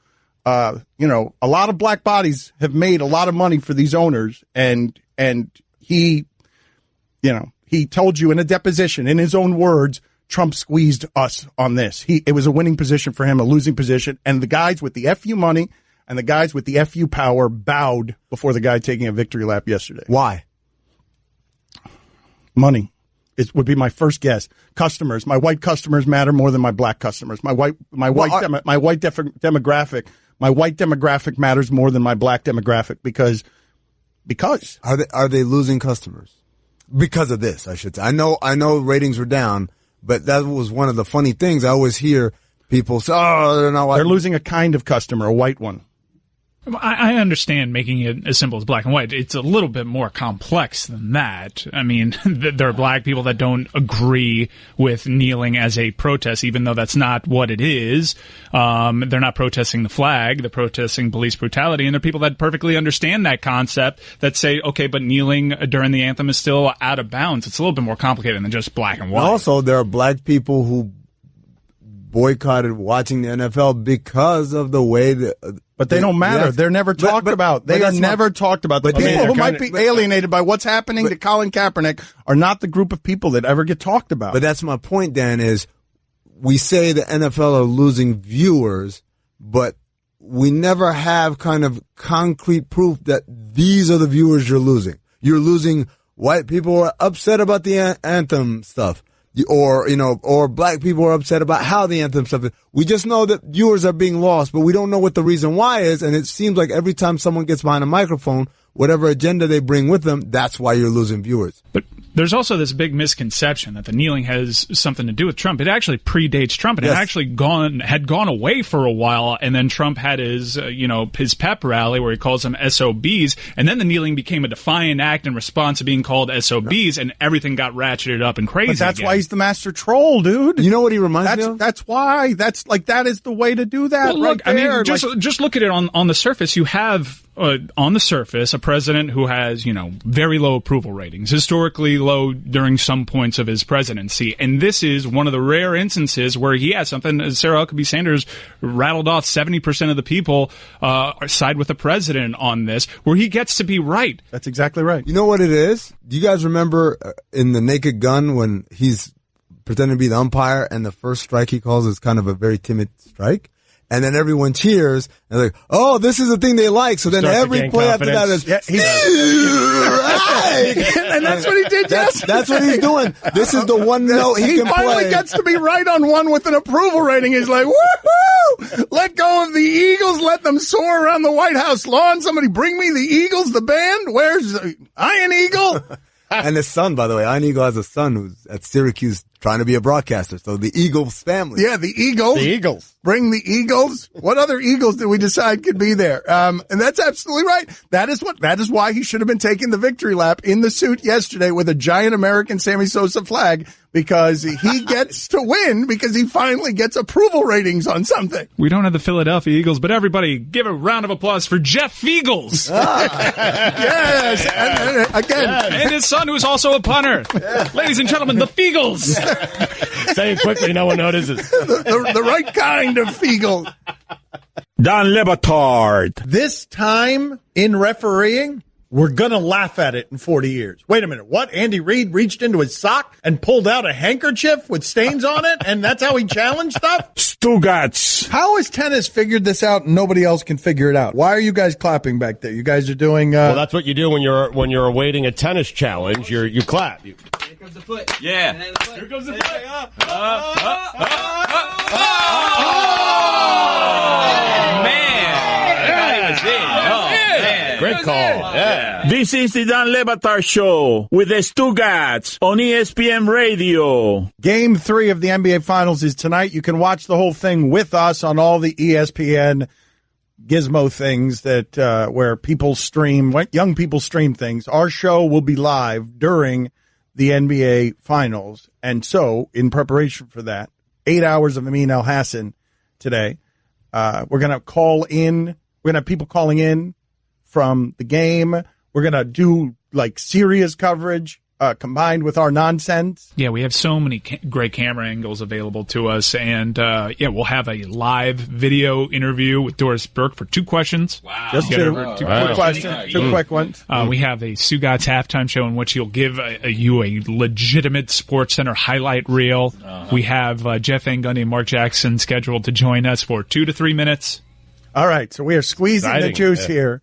A lot of black bodies have made a lot of money for these owners, and he told you in a deposition, in his own words, Trump squeezed us on this. It was a winning position for him, a losing position. And the guys with the FU money and the guys with the FU power bowed before the guy taking a victory lap yesterday. Why? Money. It would be my first guess. Customers. My white customers matter more than my black customers. My white demographic matters more than my black demographic because are they losing customers because of this? I should say. I know ratings were down, but that was one of the funny things I always hear people say. Oh, they're losing a kind of customer, a white one. I understand making it as simple as black and white. It's a little bit more complex than that. I mean, there are black people that don't agree with kneeling as a protest, even though that's not what it is. They're not protesting the flag. They're protesting police brutality. And there are people that perfectly understand that concept that say, okay, but kneeling during the anthem is still out of bounds. It's a little bit more complicated than just black and white. And also, there are black people who boycotted watching the NFL because of the way that. But they don't matter. They're never talked about. They are never talked about. The people who might be alienated by what's happening to Colin Kaepernick are not the group of people that ever get talked about. But that's my point, Dan, is we say the NFL are losing viewers, but we never have kind of concrete proof that these are the viewers you're losing. You're losing white people who are upset about the anthem stuff. Or black people are upset about how the anthem stuff is. We just know that viewers are being lost, but we don't know what the reason why is. And it seems like every time someone gets behind a microphone, whatever agenda they bring with them, that's why you're losing viewers. But there's also this big misconception that the kneeling has something to do with Trump. It actually predates Trump, and it actually had gone away for a while. And then Trump had his pep rally where he calls them SOBs, and then the kneeling became a defiant act in response to being called SOBs, and everything got ratcheted up and crazy. But that's why he's the master troll, dude. You know what he reminds me of? That's why. That is the way to do that. Well, look, right there. I mean, just look at it on the surface. You have. On the surface, a president who has, very low approval ratings, historically low during some points of his presidency. And this is one of the rare instances where he has something, as Sarah Huckabee Sanders rattled off, 70% of the people side with the president on this, where he gets to be right. That's exactly right. You know what it is? Do you guys remember in The Naked Gun when he's pretending to be the umpire and the first strike he calls is kind of a very timid strike? And then everyone cheers, and they're like, oh, this is the thing they like. So then every play after that is, right. And that's what he did yesterday. That's what he's doing. This is the one note he can play. He finally gets to be right on one with an approval rating. He's like, woohoo! Let go of the Eagles. Let them soar around the White House lawn. Somebody bring me the Eagles, the band. Where's Iron Eagle? And his son, by the way, Iron Eagle has a son who's at Syracuse trying to be a broadcaster. So the Eagles family. Yeah, the Eagles. The Eagles. Bring the Eagles. What other Eagles did we decide could be there? And that's absolutely right. That is why he should have been taking the victory lap in the suit yesterday with a giant American Sammy Sosa flag, because he gets to win because he finally gets approval ratings on something. We don't have the Philadelphia Eagles, but everybody give a round of applause for Jeff Feagles. Yes. And again. And his son, who's also a punter. Ladies and gentlemen, the Feagles. Say it quickly, no one notices. The right kind of Feagle. Don Batard. This time in refereeing, we're going to laugh at it in 40 years. Wait a minute. What? Andy Reid reached into his sock and pulled out a handkerchief with stains on it, and that's how he challenged stuff? Stugotz. How has tennis figured this out and nobody else can figure it out? Why are you guys clapping back there? You guys are doing... Well, that's what you do when you're awaiting a tennis challenge. You clap. Here comes the foot. Yeah. Here comes the foot. Great call. Yeah. This is the Don Batard Show with the Stugotz on ESPN Radio. Game 3 of the NBA Finals is tonight. You can watch the whole thing with us on all the ESPN gizmo things that where people stream, young people stream things. Our show will be live during the NBA Finals. And so, in preparation for that, 8 hours of Amin Elhassan today. We're going to call in. We're going to have people calling in from the game. We're going to do like serious coverage combined with our nonsense. Yeah, we have so many great camera angles available to us. And we'll have a live video interview with Doris Burke for 2 questions. Wow. Just two quick questions. 2 quick ones. We have a Stugotz halftime show in which he'll give you a legitimate Sports Center highlight reel. We have Jeff Van Gundy and Mark Jackson scheduled to join us for 2 to 3 minutes. All right, so we are squeezing the juice here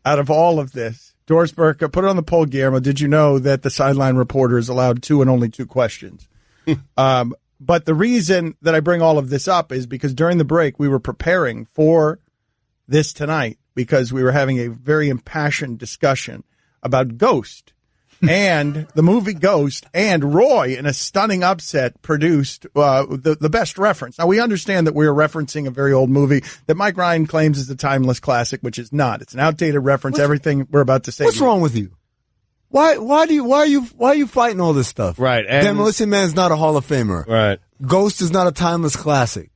out of all of this Doris Burke, put it on the poll, Guillermo. Did you know that the sideline reporter is allowed 2 and only 2 questions? But the reason that I bring all of this up is because during the break, we were preparing for this tonight because we were having a very impassioned discussion about Ghost and the movie Ghost, and Roy, in a stunning upset, produced the best reference. Now, we understand that we're referencing a very old movie that Mike Ryan claims is a timeless classic, which is not. It's an outdated reference. Everything we're about to say. What's wrong with you? Why are you fighting all this stuff? Right. And Demolition Man's not a Hall of Famer. Right. Ghost is not a timeless classic.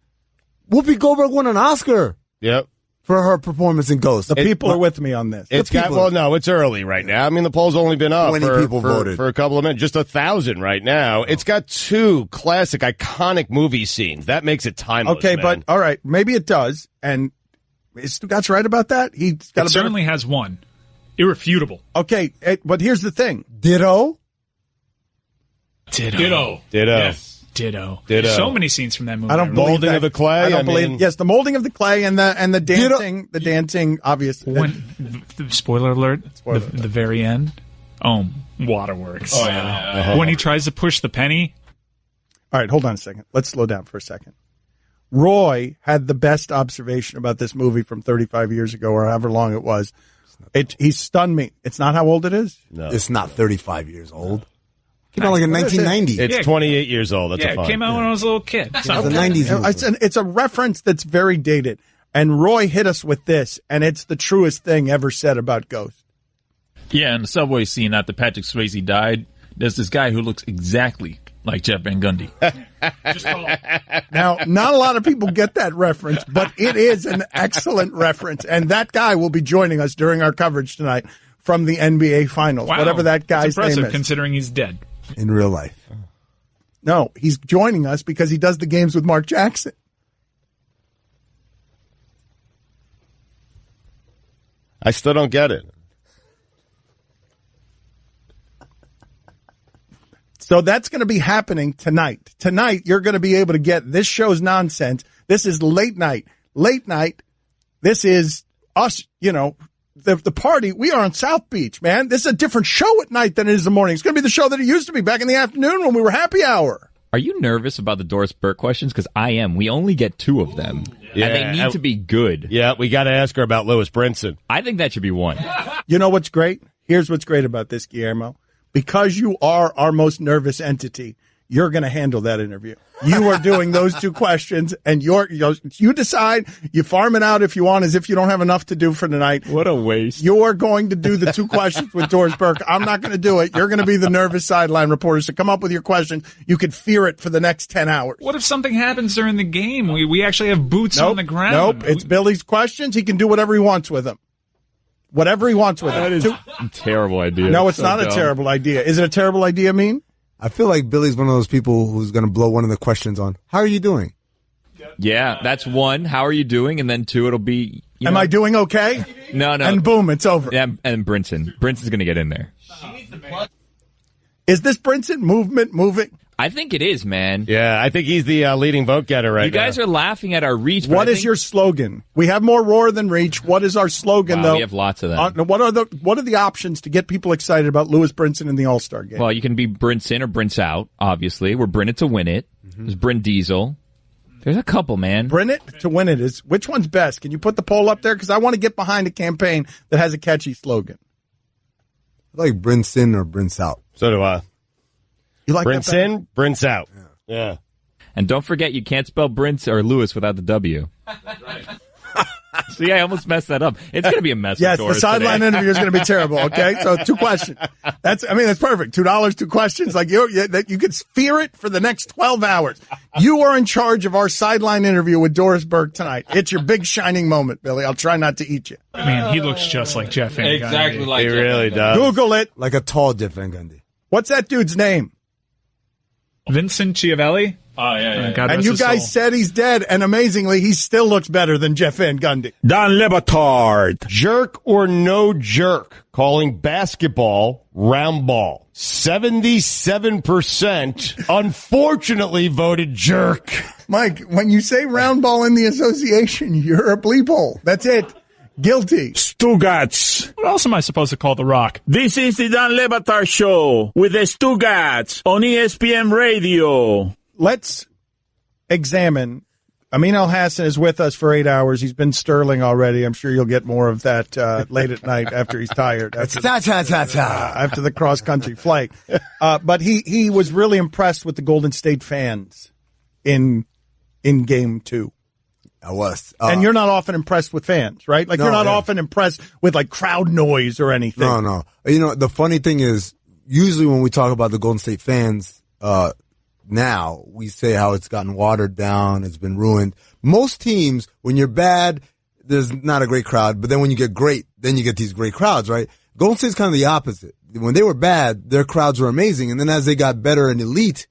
Whoopi Goldberg won an Oscar. Yep. For her performance in Ghost. The people are with me on this. It's early right now. I mean, the poll's only been up 20 people voted for a couple of minutes, just 1,000 right now. It's got 2 classic, iconic movie scenes. That makes it timeless. Okay, man. but all right, maybe it does. And is Stugotz right about that? He's got certainly has one. Irrefutable. Okay, but here's the thing. Ditto. Yes. Ditto. So many scenes from that movie. I don't believe molding that. of the clay. I don't believe. Yes, the molding of the clay and the dancing. The dancing, obviously. Spoiler alert. The very end. Oh, waterworks. Oh yeah. When he tries to push the penny. All right, hold on a second. Let's slow down for a second. Roy had the best observation about this movie from 35 years ago, or however long it was. He stunned me. It's not how old it is? No. It's not 35 years old. Came out like in 1990. It's 28 years old. That's it came out when I was a little kid. It's the 90s. It's a reference that's very dated. And Roy hit us with this, and it's the truest thing ever said about Ghost. Yeah, in the subway scene after Patrick Swayze died, there's this guy who looks exactly like Jeff Van Gundy. Now, not a lot of people get that reference, but it is an excellent reference. And that guy will be joining us during our coverage tonight from the NBA Finals, whatever that guy's name is. Impressive considering he's dead. In real life. No, he's joining us because he does the games with Mark Jackson. I still don't get it. So that's going to be happening tonight. Tonight, you're going to be able to get this show's nonsense. This is late night. Late night. This is us, the party. We are on South Beach, man. This is a different show at night than it is in the morning. It's going to be the show that it used to be back in the afternoon when we were happy hour. Are you nervous about the Doris Burke questions? Because I am. We only get 2 of them. Yeah, and they need to be good. Yeah, we got to ask her about Lewis Brinson. I think that should be 1. You know what's great? Here's what's great about this, Guillermo. Because you are our most nervous entity, you're going to handle that interview. You are doing those 2 questions, and you decide. You farm it out if you want, as if you don't have enough to do for tonight. What a waste. You're going to do the 2 questions with Doris Burke. I'm not going to do it. You're going to be the nervous sideline reporter. So come up with your questions. You could fear it for the next 10 hours. What if something happens during the game? We actually have boots on the ground. Nope. It's Billy's questions. He can do whatever he wants with them. Whatever he wants with them. That is a terrible idea. No, it's not a terrible idea. Is it a terrible idea, Mean? I feel like Billy's one of those people who's going to blow one of the questions on. How are you doing? Yeah, that's 1. How are you doing? And then 2, it'll be... Am I doing okay? No. And boom, it's over. Yeah, and Brinson. Brinson's going to get in there. Is this Brinson movement moving? I think it is, man. Yeah, I think he's the leading vote getter right now. You guys are laughing at our reach. What is your slogan? We have more roar than reach. What is our slogan, though? We have lots of them. What are the options to get people excited about Lewis Brinson in the All-Star game? Well, you can be Brinson or Brince out, obviously. We're Brin it to win it. There's Bryn Diesel. There's a couple, man. Brin it to win it is which one's best? Can you put the poll up there? Because I want to get behind a campaign that has a catchy slogan. I like Brinson or Brince out. So do I. You like Brince that in, Brince out. Yeah. And don't forget, you can't spell Brince or Lewis without the W. That's right. See, I almost messed that up. It's going to be a mess. Yes, the sideline interview is going to be terrible. Okay, so 2 questions. That's perfect. $2, 2 questions. Like you could fear it for the next 12 hours. You are in charge of our sideline interview with Doris Burke tonight. It's your big shining moment, Billy. I'll try not to eat you. Man, he looks just like Jeff Van Gundy. Exactly like he really does. Google it. Like a tall Jeff Van Gundy. What's that dude's name? Vincent Schiavelli. Oh, yeah. And you guys said he's dead, and amazingly, he still looks better than Jeff Van Gundy. Don Batard. Jerk or no jerk? Calling basketball round ball. 77% unfortunately voted jerk. Mike, when you say round ball in the association, you're a bleep hole. That's it. Guilty. Stugotz. What else am I supposed to call The Rock? This is the Dan Le Batard Show with the Stugotz on ESPN Radio. Let's examine. Amin Elhassan is with us for 8 hours. He's been sterling already. I'm sure you'll get more of that late at night after he's tired. After the cross-country flight. But he was really impressed with the Golden State fans in Game 2. I was. And you're not often impressed with fans, right? Like, you're not often impressed with, like, crowd noise or anything. No. You know, the funny thing is, usually when we talk about the Golden State fans, now we say how it's gotten watered down, it's been ruined. Most teams, when you're bad, there's not a great crowd, but then when you get great, then you get these great crowds, right? Golden State's kind of the opposite. When they were bad, their crowds were amazing, and then as they got better and elite,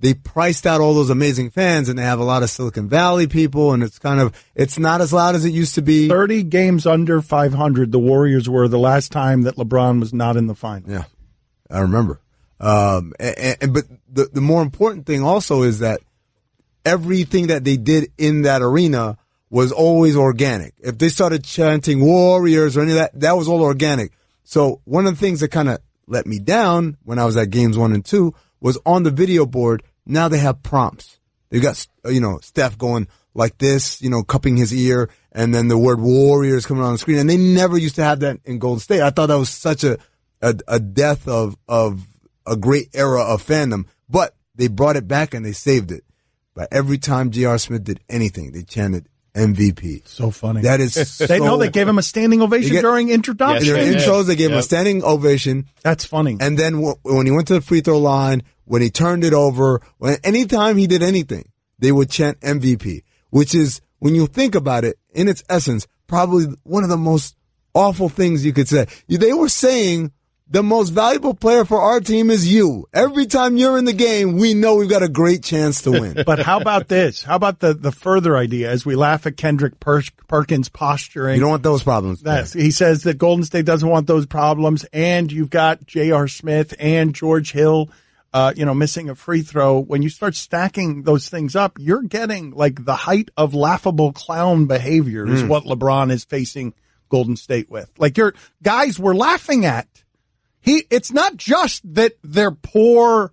they priced out all those amazing fans, and they have a lot of Silicon Valley people, and it's not as loud as it used to be. 30 games under 500 the Warriors were the last time that LeBron was not in the final. Yeah, I remember. But the more important thing also is that everything that they did in that arena was always organic. If they started chanting Warriors or any of that, that was all organic. So one of the things that kind of let me down when I was at games 1 and 2 was on the video board. Now they have prompts. They got, Steph going like this, cupping his ear, and then the word Warriors coming on the screen. And they never used to have that in Golden State. I thought that was such a death of a great era of fandom, but they brought it back and they saved it. But every time J.R. Smith did anything, they chanted MVP. So funny. That is they gave him a standing ovation during introduction. Yes, in their intros, they gave him a standing ovation. That's funny. And then when he went to the free throw line, when he turned it over, anytime he did anything, they would chant MVP, which is, when you think about it, in its essence, probably one of the most awful things you could say. They were saying, the most valuable player for our team is you. Every time you're in the game, we know we've got a great chance to win. But how about this? How about the further idea as we laugh at Kendrick Perkins posturing? You don't want those problems. He says that Golden State doesn't want those problems, and you've got J.R. Smith and George Hill, missing a free throw. When you start stacking those things up, you're getting like the height of laughable clown behavior is what LeBron is facing Golden State with. Like, your guys were laughing at. It's not just that they're poor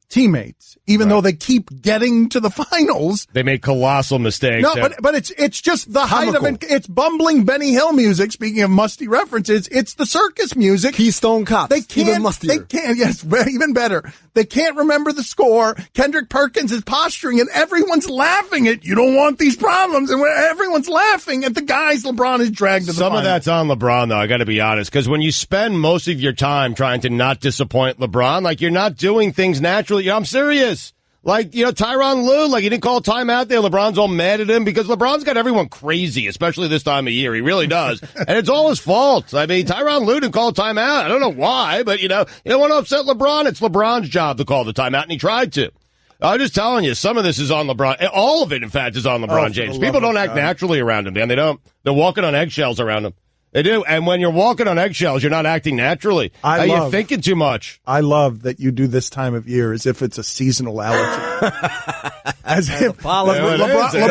teammates, even though they keep getting to the finals. They make colossal mistakes. No, but it's just the height of it. It's bumbling Benny Hill music. Speaking of musty references, it's the circus music. Keystone Cops. They can't. Even mustier. They can't. Yes, even better. They can't remember the score. Kendrick Perkins is posturing, and everyone's laughing at. You don't want these problems, and everyone's laughing at the guys LeBron has dragged to the Some final. of that's on LeBron, though. I got to be honest, because when you spend most of your time trying to not disappoint LeBron, like, you're not doing things naturally. I'm serious. Like, Tyronn Lue, like, he didn't call timeout there. LeBron's all mad at him because LeBron's got everyone crazy, especially this time of year. He really does. And it's all his fault. I mean, Tyronn Lue didn't call timeout. I don't know why, but, you don't want to upset LeBron. It's LeBron's job to call the timeout, and he tried to. I'm just telling you, some of this is on LeBron. All of it, in fact, is on LeBron James. People don't act naturally around him, man. They don't. They're walking on eggshells around him. They do. And when you're walking on eggshells, you're not acting naturally. You're thinking too much. I love that you do this time of year as if it's a seasonal allergy. As if LeBron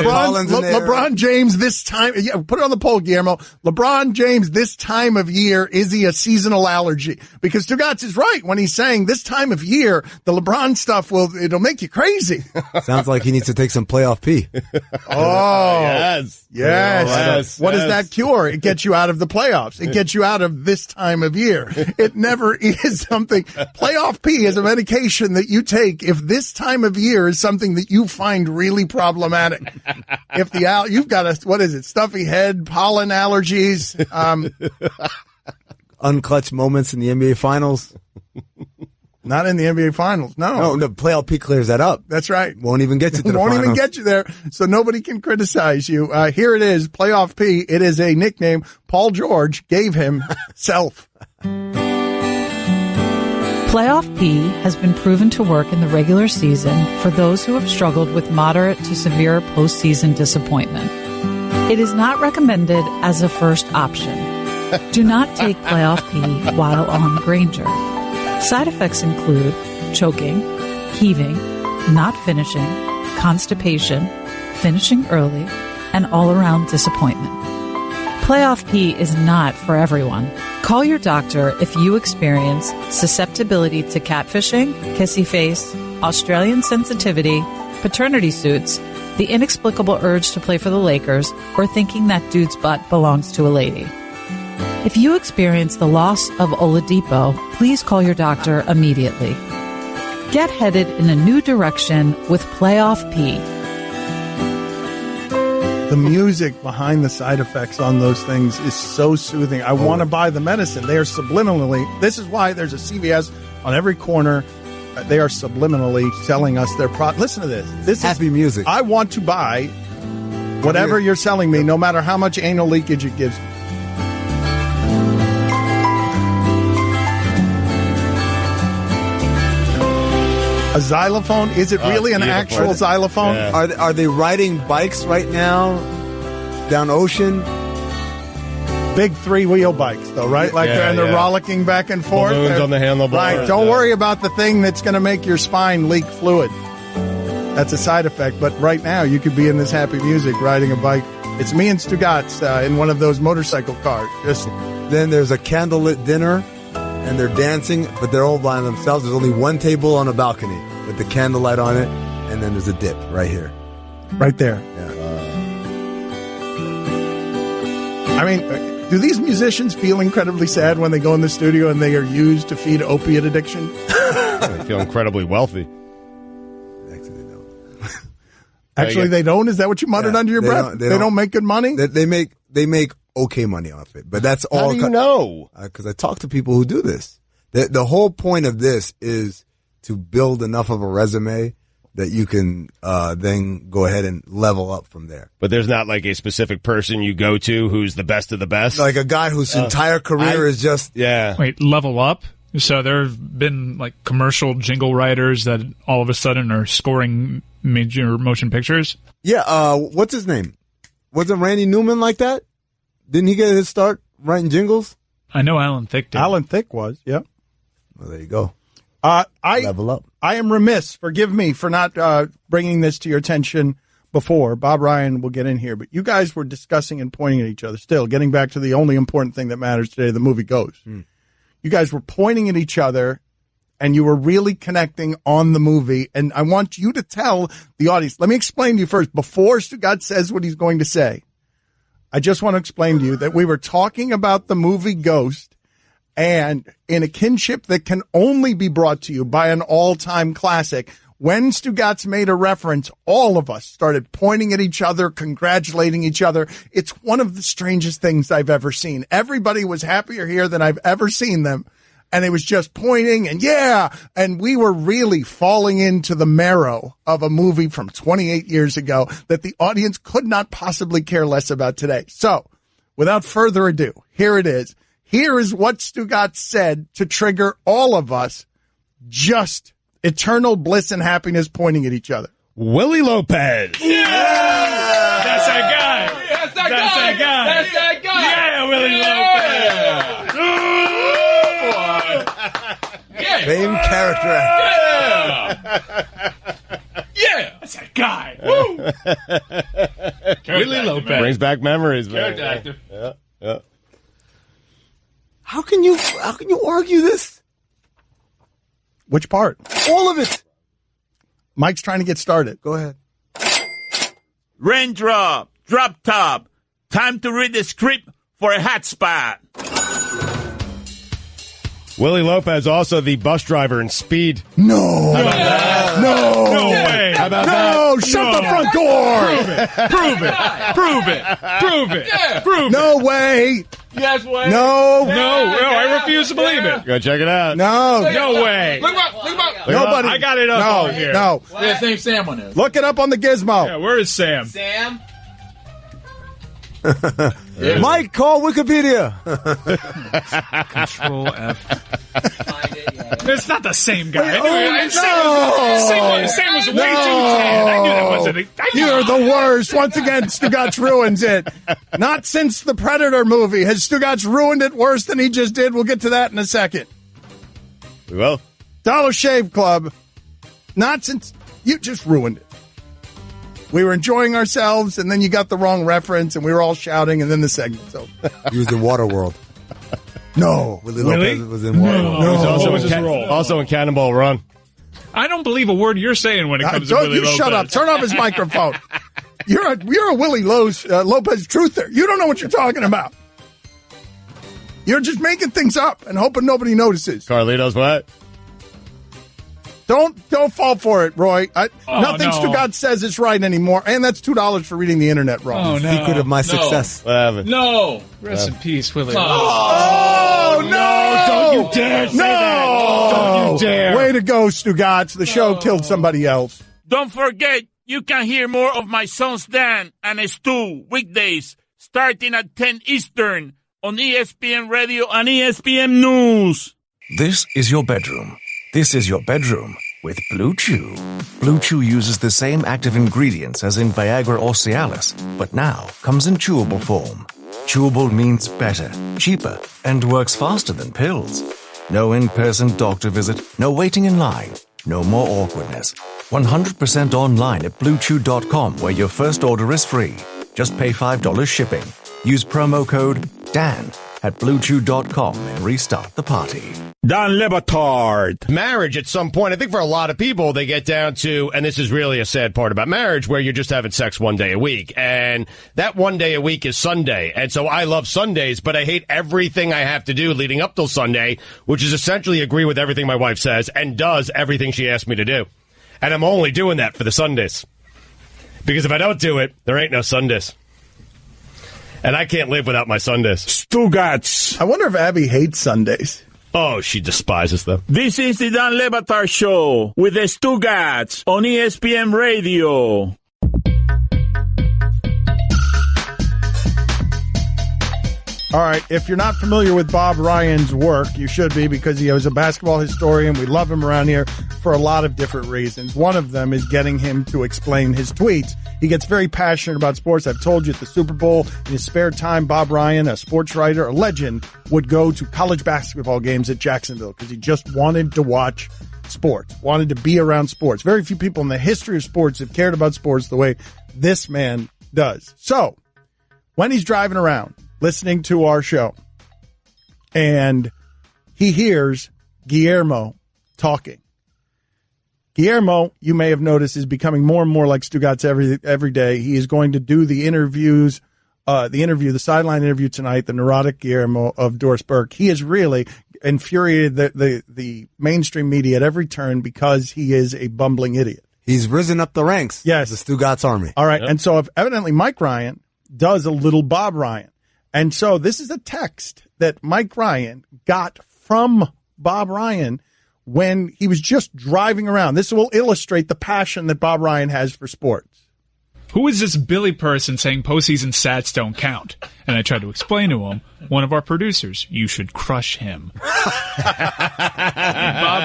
James this time, put it on the poll, Guillermo. LeBron James this time of year, is he a seasonal allergy? Because Stugotz is right when he's saying this time of year, the LeBron stuff it'll make you crazy. Sounds like he needs to take some playoff pee. Yes. What does that cure? It gets you out of the playoffs. It gets you out of this time of year. It never is something. Playoff pee is a medication that you take if this time of year is something that you find really problematic. If you've got stuffy head, pollen allergies, unclutched moments in the NBA Finals. Not in the NBA Finals, no. No, the playoff P clears that up. That's right. Won't even get you to the Won't finals. even get you there, so nobody can criticize you. Here it is, Playoff P. It is a nickname Paul George gave himself. Playoff P has been proven to work in the regular season for those who have struggled with moderate to severe postseason disappointment. It is not recommended as a first option. Do not take Playoff P while on Granger. Side effects include choking, heaving, not finishing, constipation, finishing early, and all-around disappointment. Playoff P is not for everyone. Call your doctor if you experience susceptibility to catfishing, kissy face, Australian sensitivity, paternity suits, the inexplicable urge to play for the Lakers, or thinking that dude's butt belongs to a lady. If you experience the loss of Oladipo, please call your doctor immediately. Get headed in a new direction with Playoff P. The music behind the side effects on those things is so soothing. I want to buy the medicine. They are subliminally. This is why there's a CVS on every corner. They are subliminally selling us their product. Listen to this. This happy is music. I want to buy whatever you're selling me, no matter how much anal leakage it gives. A xylophone? Is it really an actual xylophone? Yeah. Are they riding bikes right now down ocean? Big 3-wheel bikes, though, right? Like they're rollicking back and forth. Balloons on the handlebars. Right. Don't worry about the thing that's going to make your spine leak fluid. That's a side effect. But right now, you could be in this happy music riding a bike. It's me and Stugotz in one of those motorcycle cars. Then there's a candlelit dinner, and they're dancing, but they're all by themselves. There's only one table on a balcony with the candlelight on it, and then there's a dip right here. Right there. Yeah. I mean, do these musicians feel incredibly sad when they go in the studio and they are used to feed opiate addiction? They feel incredibly wealthy. Actually, they don't? Is that what you muttered under your breath? They don't make good money? They make okay money off it, but that's all. How do you know? Because I talk to people who do this. The whole point of this is to build enough of a resume that you can then go ahead and level up from there. But there's not like a specific person you go to who's the best of the best? Like a guy whose entire career is just... Yeah. Wait, level up? So there have been like commercial jingle writers that all of a sudden are scoring major motion pictures? Yeah, what's his name? Wasn't Randy Newman like that? Didn't he get his start writing jingles? I know Alan Thicke did. Alan Thicke was, yeah. Well, there you go. Level up. I am remiss. Forgive me for not bringing this to your attention before. Bob Ryan will get in here. But you guys were discussing and pointing at each other. Still, getting back to the only important thing that matters today, the movie Ghost. You guys were pointing at each other, and you were really connecting on the movie. And I want you to tell the audience. Let me explain to you first, before Stugotz says what he's going to say. I just want to explain to you that we were talking about the movie Ghost, and in a kinship that can only be brought to you by an all-time classic, when Stugotz made a reference, all of us started pointing at each other, congratulating each other. It's one of the strangest things I've ever seen. Everybody was happier here than I've ever seen them. And it was just pointing and and we were really falling into the marrow of a movie from 28 years ago that the audience could not possibly care less about today. So, without further ado, here it is. Here is what Stugotz said to trigger all of us, just eternal bliss and happiness pointing at each other. Willie Lopez. Yeah! That's that guy. That's that guy. That's that guy. Yeah, Willie Lopez. Yeah. Same character actor. Yeah. That's that guy. Woo. Willie Lopez. Brings back memories, man. Character actor. Yeah. How can you argue this? Which part? All of it. Mike's trying to get started. Go ahead. Raindrop, drop top. Time to read the script for a hot spot. Willie Lopez, also the bus driver in Speed. No. How about that? No way. How about that? Shut the front door. Prove it. Yeah. Prove it. No way. Yes way. No, I refuse to believe it. Go check it out. No way. Look up. Nobody. I got it up on here. No. Yeah, his name's Sam on it. Look it up on the gizmo. Yeah, where is Sam? Sam? Mike, call Wikipedia. Control F. It's not the same guy. Sam was way too tan. I knew that wasn't. You're the worst. Once again, Stugotz ruins it. Not since the Predator movie has Stugotz ruined it worse than he just did. We'll get to that in a second. We will. Dollar Shave Club. Not since you just ruined it. We were enjoying ourselves, and then you got the wrong reference, and we were all shouting, and then the segment's over. He was in Waterworld. No. Willie Lopez was in Waterworld. No. He's also in Cannonball Run. I don't believe a word you're saying when it comes to Willie Lopez. Shut up. Turn off his microphone. You're a Willie Lopez truther. You don't know what you're talking about. You're just making things up and hoping nobody notices. Carlito's what? Don't fall for it, Roy. Nothing no. Stugotz says is right anymore, and that's $2 for reading the internet wrong. Oh, no. Secret of my success. Whatever. No. Rest in peace, Willie. Oh, no! Don't you dare say that! Don't you dare! Way to go, Stugotz. The show killed somebody else. Don't forget, you can hear more of my sons Dan and Stu weekdays starting at 10 Eastern on ESPN Radio and ESPN News. This is your bedroom. This is your bedroom with Blue Chew. Blue Chew uses the same active ingredients as in Viagra or Cialis, but now comes in chewable form. Chewable means better, cheaper, and works faster than pills. No in-person doctor visit, no waiting in line, no more awkwardness. 100% online at BlueChew.com, where your first order is free. Just pay $5 shipping. Use promo code DAN at BlueChew.com and restart the party. Dan Le Batard. Marriage at some point, I think for a lot of people, they get down to, and this is really a sad part about marriage, where you're just having sex one day a week. And that one day a week is Sunday. And so I love Sundays, but I hate everything I have to do leading up till Sunday, which is essentially agree with everything my wife says and does everything she asks me to do. And I'm only doing that for the Sundays. Because if I don't do it, there ain't no Sundays. And I can't live without my Sundays. Stugotz. I wonder if Abby hates Sundays. Oh, she despises them. This is the Dan Le Batard Show with the Stugotz on ESPN Radio. All right, if you're not familiar with Bob Ryan's work, you should be, because he was a basketball historian. We love him around here for a lot of different reasons. One of them is getting him to explain his tweets. He gets very passionate about sports. I've told you at the Super Bowl, in his spare time, Bob Ryan, a sports writer, a legend, would go to college basketball games at Jacksonville because he just wanted to watch sports, wanted to be around sports. Very few people in the history of sports have cared about sports the way this man does. So, when he's driving around, listening to our show, and he hears Guillermo talking. Guillermo, you may have noticed, is becoming more and more like Stugotz every day. He is going to do the interviews, the sideline interview tonight, the neurotic Guillermo of Doris Burke. He has really infuriated the mainstream media at every turn because he is a bumbling idiot. He's risen up the ranks. Yes. The Stugotz army. All right. Yep. And so evidently Mike Ryan does a little Bob Ryan. And so this is a text that Mike Ryan got from Bob Ryan when he was just driving around. This will illustrate the passion that Bob Ryan has for sports. Who is this Billy person saying postseason stats don't count? And I tried to explain to him, one of our producers, you should crush him. Bob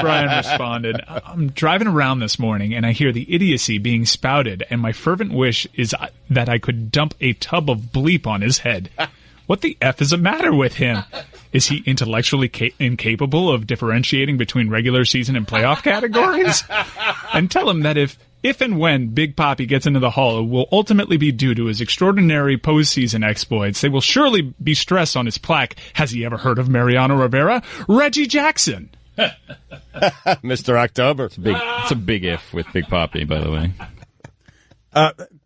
Ryan responded, I'm driving around this morning and I hear the idiocy being spouted, and my fervent wish is that I could dump a tub of bleep on his head. What the F is the matter with him? Is he intellectually incapable of differentiating between regular season and playoff categories? And tell him that if and when Big Papi gets into the Hall, it will ultimately be due to his extraordinary postseason exploits. They will surely be stressed on his plaque. Has he ever heard of Mariano Rivera? Reggie Jackson. Mr. October. It's a big if with Big Papi, by the way.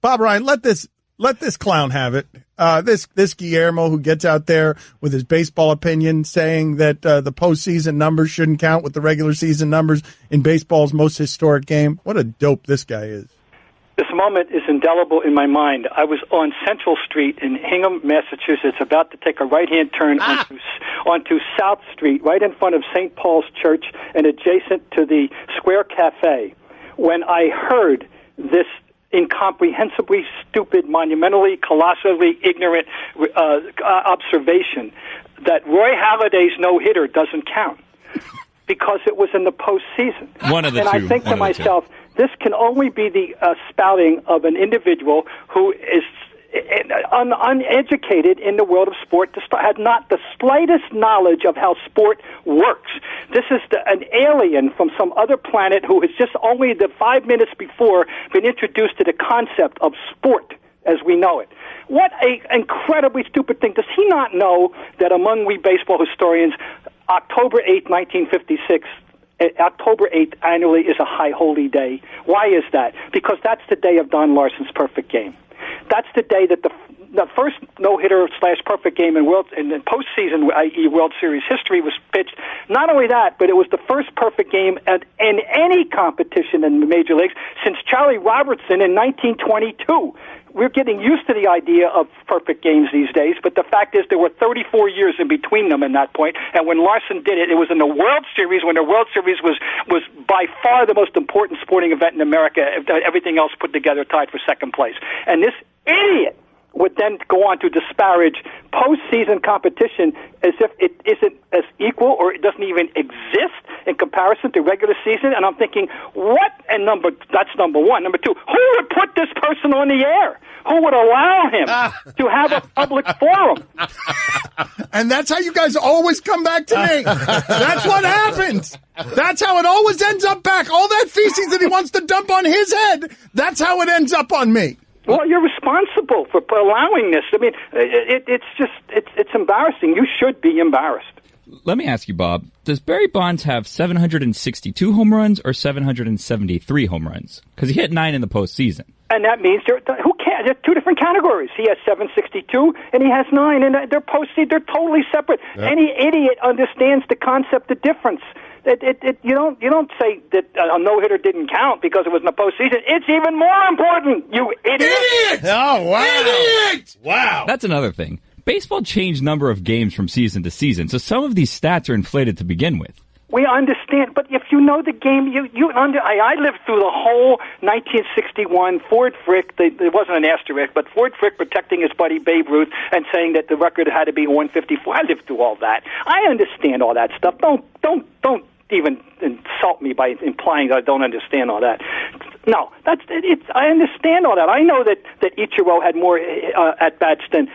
Bob Ryan, let this clown have it. This Guillermo who gets out there with his baseball opinion saying that the postseason numbers shouldn't count with the regular season numbers in baseball's most historic game. What a dope this guy is. This moment is indelible in my mind. I was on Central Street in Hingham, Massachusetts, about to take a right-hand turn onto South Street, right in front of St. Paul's Church and adjacent to the Square Cafe, when I heard this incomprehensibly stupid, monumentally, colossally ignorant observation that Roy Halladay's no-hitter doesn't count because it was in the postseason. I think to myself, this can only be the spouting of an individual who is uneducated in the world of sport, had not the slightest knowledge of how sport works. This is an alien from some other planet who has just only the 5 minutes before been introduced to the concept of sport as we know it. What a incredibly stupid thing. Does he not know that among we baseball historians, October 8th, 1956, October 8th annually is a high holy day? Why is that? Because that's the day of Don Larsen's perfect game. That's the day that the first no-hitter / perfect game in postseason, i.e. World Series history, was pitched. Not only that, but it was the first perfect game in any competition in the major leagues since Charlie Robertson in 1922. We're getting used to the idea of perfect games these days, but the fact is there were 34 years in between them in that point, and when Larsen did it, it was in the World Series, when the World Series was by far the most important sporting event in America, everything else put together tied for second place. And this idiot would then go on to disparage postseason competition as if it isn't as equal or it doesn't even exist in comparison to regular season. And I'm thinking, what? And that's number one. Number two, who would put this person on the air? Who would allow him to have a public forum? And that's how you guys always come back to me. That's what happens. That's how it always ends up back. All that feces that he wants to dump on his head, that's how it ends up on me. Well, you're responsible for allowing this. I mean, it's embarrassing. You should be embarrassed. Let me ask you, Bob, does Barry Bonds have 762 home runs or 773 home runs? Because he hit 9 in the postseason. And that means there's two different categories. He has 762 and he has 9, and they're postseason. They're totally separate. Yep. Any idiot understands the concept of difference. You don't say that a no-hitter didn't count because it was in the postseason. It's even more important, you idiot! Oh, wow. Idiot! Wow. That's another thing. Baseball changed number of games from season to season, so some of these stats are inflated to begin with. We understand, but if you know the game, I lived through the whole 1961 Ford Frick. There wasn't an asterisk, but Ford Frick protecting his buddy Babe Ruth and saying that the record had to be 154. I lived through all that. I understand all that stuff. Don't even insult me by implying that I don't understand all that. No, I understand all that. I know that Ichiro had more at bats than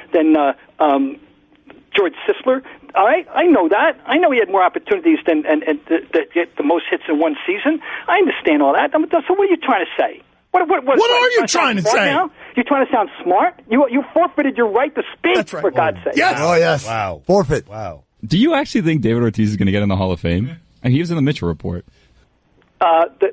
George Sisler. All right, I know that. I know he had more opportunities than to get the most hits in one season. I understand all that. So what are you trying to say? What are you trying to say? Now? You're trying to sound smart? You forfeited your right to speak, That's right. for God's sake. Yes. Oh, yes. Wow. Forfeit. Wow. Do you actually think David Ortiz is going to get in the Hall of Fame? And he was in the Mitchell Report.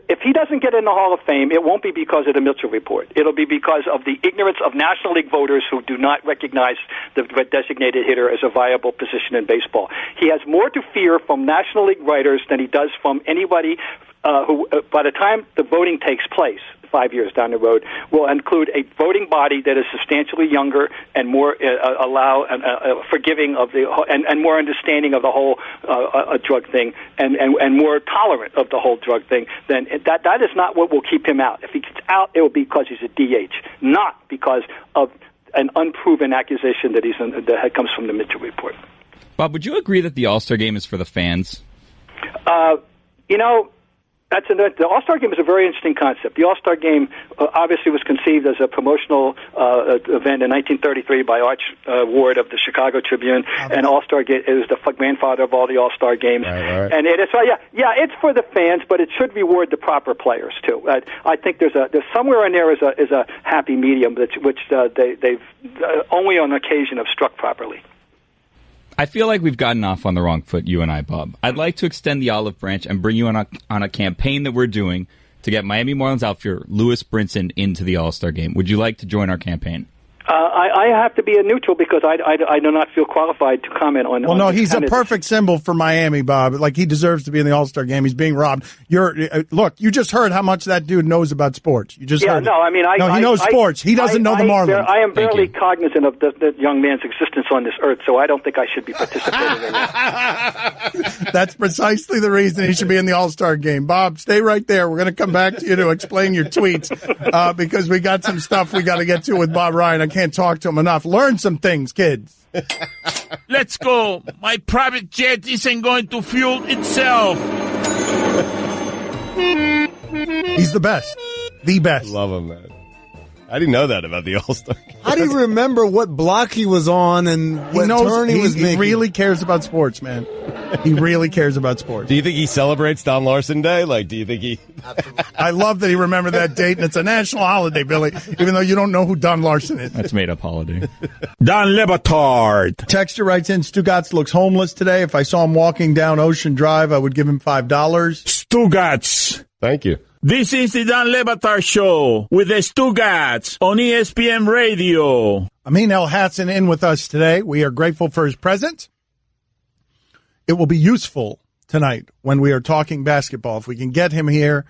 If he doesn't get in the Hall of Fame, it won't be because of the Mitchell Report. It'll be because of the ignorance of National League voters who do not recognize the designated hitter as a viable position in baseball. He has more to fear from National League writers than he does from anybody who, by the time the voting takes place, 5 years down the road, will include a voting body that is substantially younger and more forgiving of and more understanding of the whole drug thing and more tolerant of the whole drug thing. Then that is not what will keep him out. If he gets out, it will be because he's a DH, not because of an unproven accusation that comes from the Mitchell Report. Bob, would you agree that the All-Star Game is for the fans? The All-Star Game is a very interesting concept. The All-Star Game obviously was conceived as a promotional event in 1933 by Arch Ward of the Chicago Tribune, and All-Star Game is the grandfather of all the All-Star Games. Right. And it's for the fans, but it should reward the proper players too. I think there's somewhere in there is a happy medium which they've only on occasion have struck properly. I feel like we've gotten off on the wrong foot, you and I, Bob. I'd like to extend the olive branch and bring you on a campaign that we're doing to get Miami Marlins outfielder Lewis Brinson into the All-Star Game. Would you like to join our campaign? I have to be a neutral because I do not feel qualified to comment on. Well, no, he's a perfect symbol for Miami, Bob. Like, he deserves to be in the All-Star Game. He's being robbed. Look, you just heard how much that dude knows about sports. You just heard. He knows sports. He doesn't know the Marlins. I am barely cognizant of the young man's existence on this earth, so I don't think I should be participating in that. That's precisely the reason he should be in the All-Star Game. Bob, stay right there. We're going to come back to you to explain your tweets because we got some stuff we got to get to with Bob Ryan. I can't talk to him enough. Learn some things, kids. Let's go. My private jet isn't going to fuel itself. He's the best. The best. Love him, man. I didn't know that about the All-Star game. How do you remember what block he was on and what turn he was making? He really cares about sports, man. He really cares about sports. Do you think he celebrates Don Larson Day? Like, do you think he... I love that he remembered that date, and it's a national holiday, Billy, even though you don't know who Don Larson is. That's made-up holiday. Don Batard. Texter writes in, Stugotz looks homeless today. If I saw him walking down Ocean Drive, I would give him $5. Stugotz. Thank you. This is the Don Batard Show with the Stugotz on ESPN Radio. Amin Elhassan in with us today. We are grateful for his presence. It will be useful tonight when we are talking basketball. If we can get him here,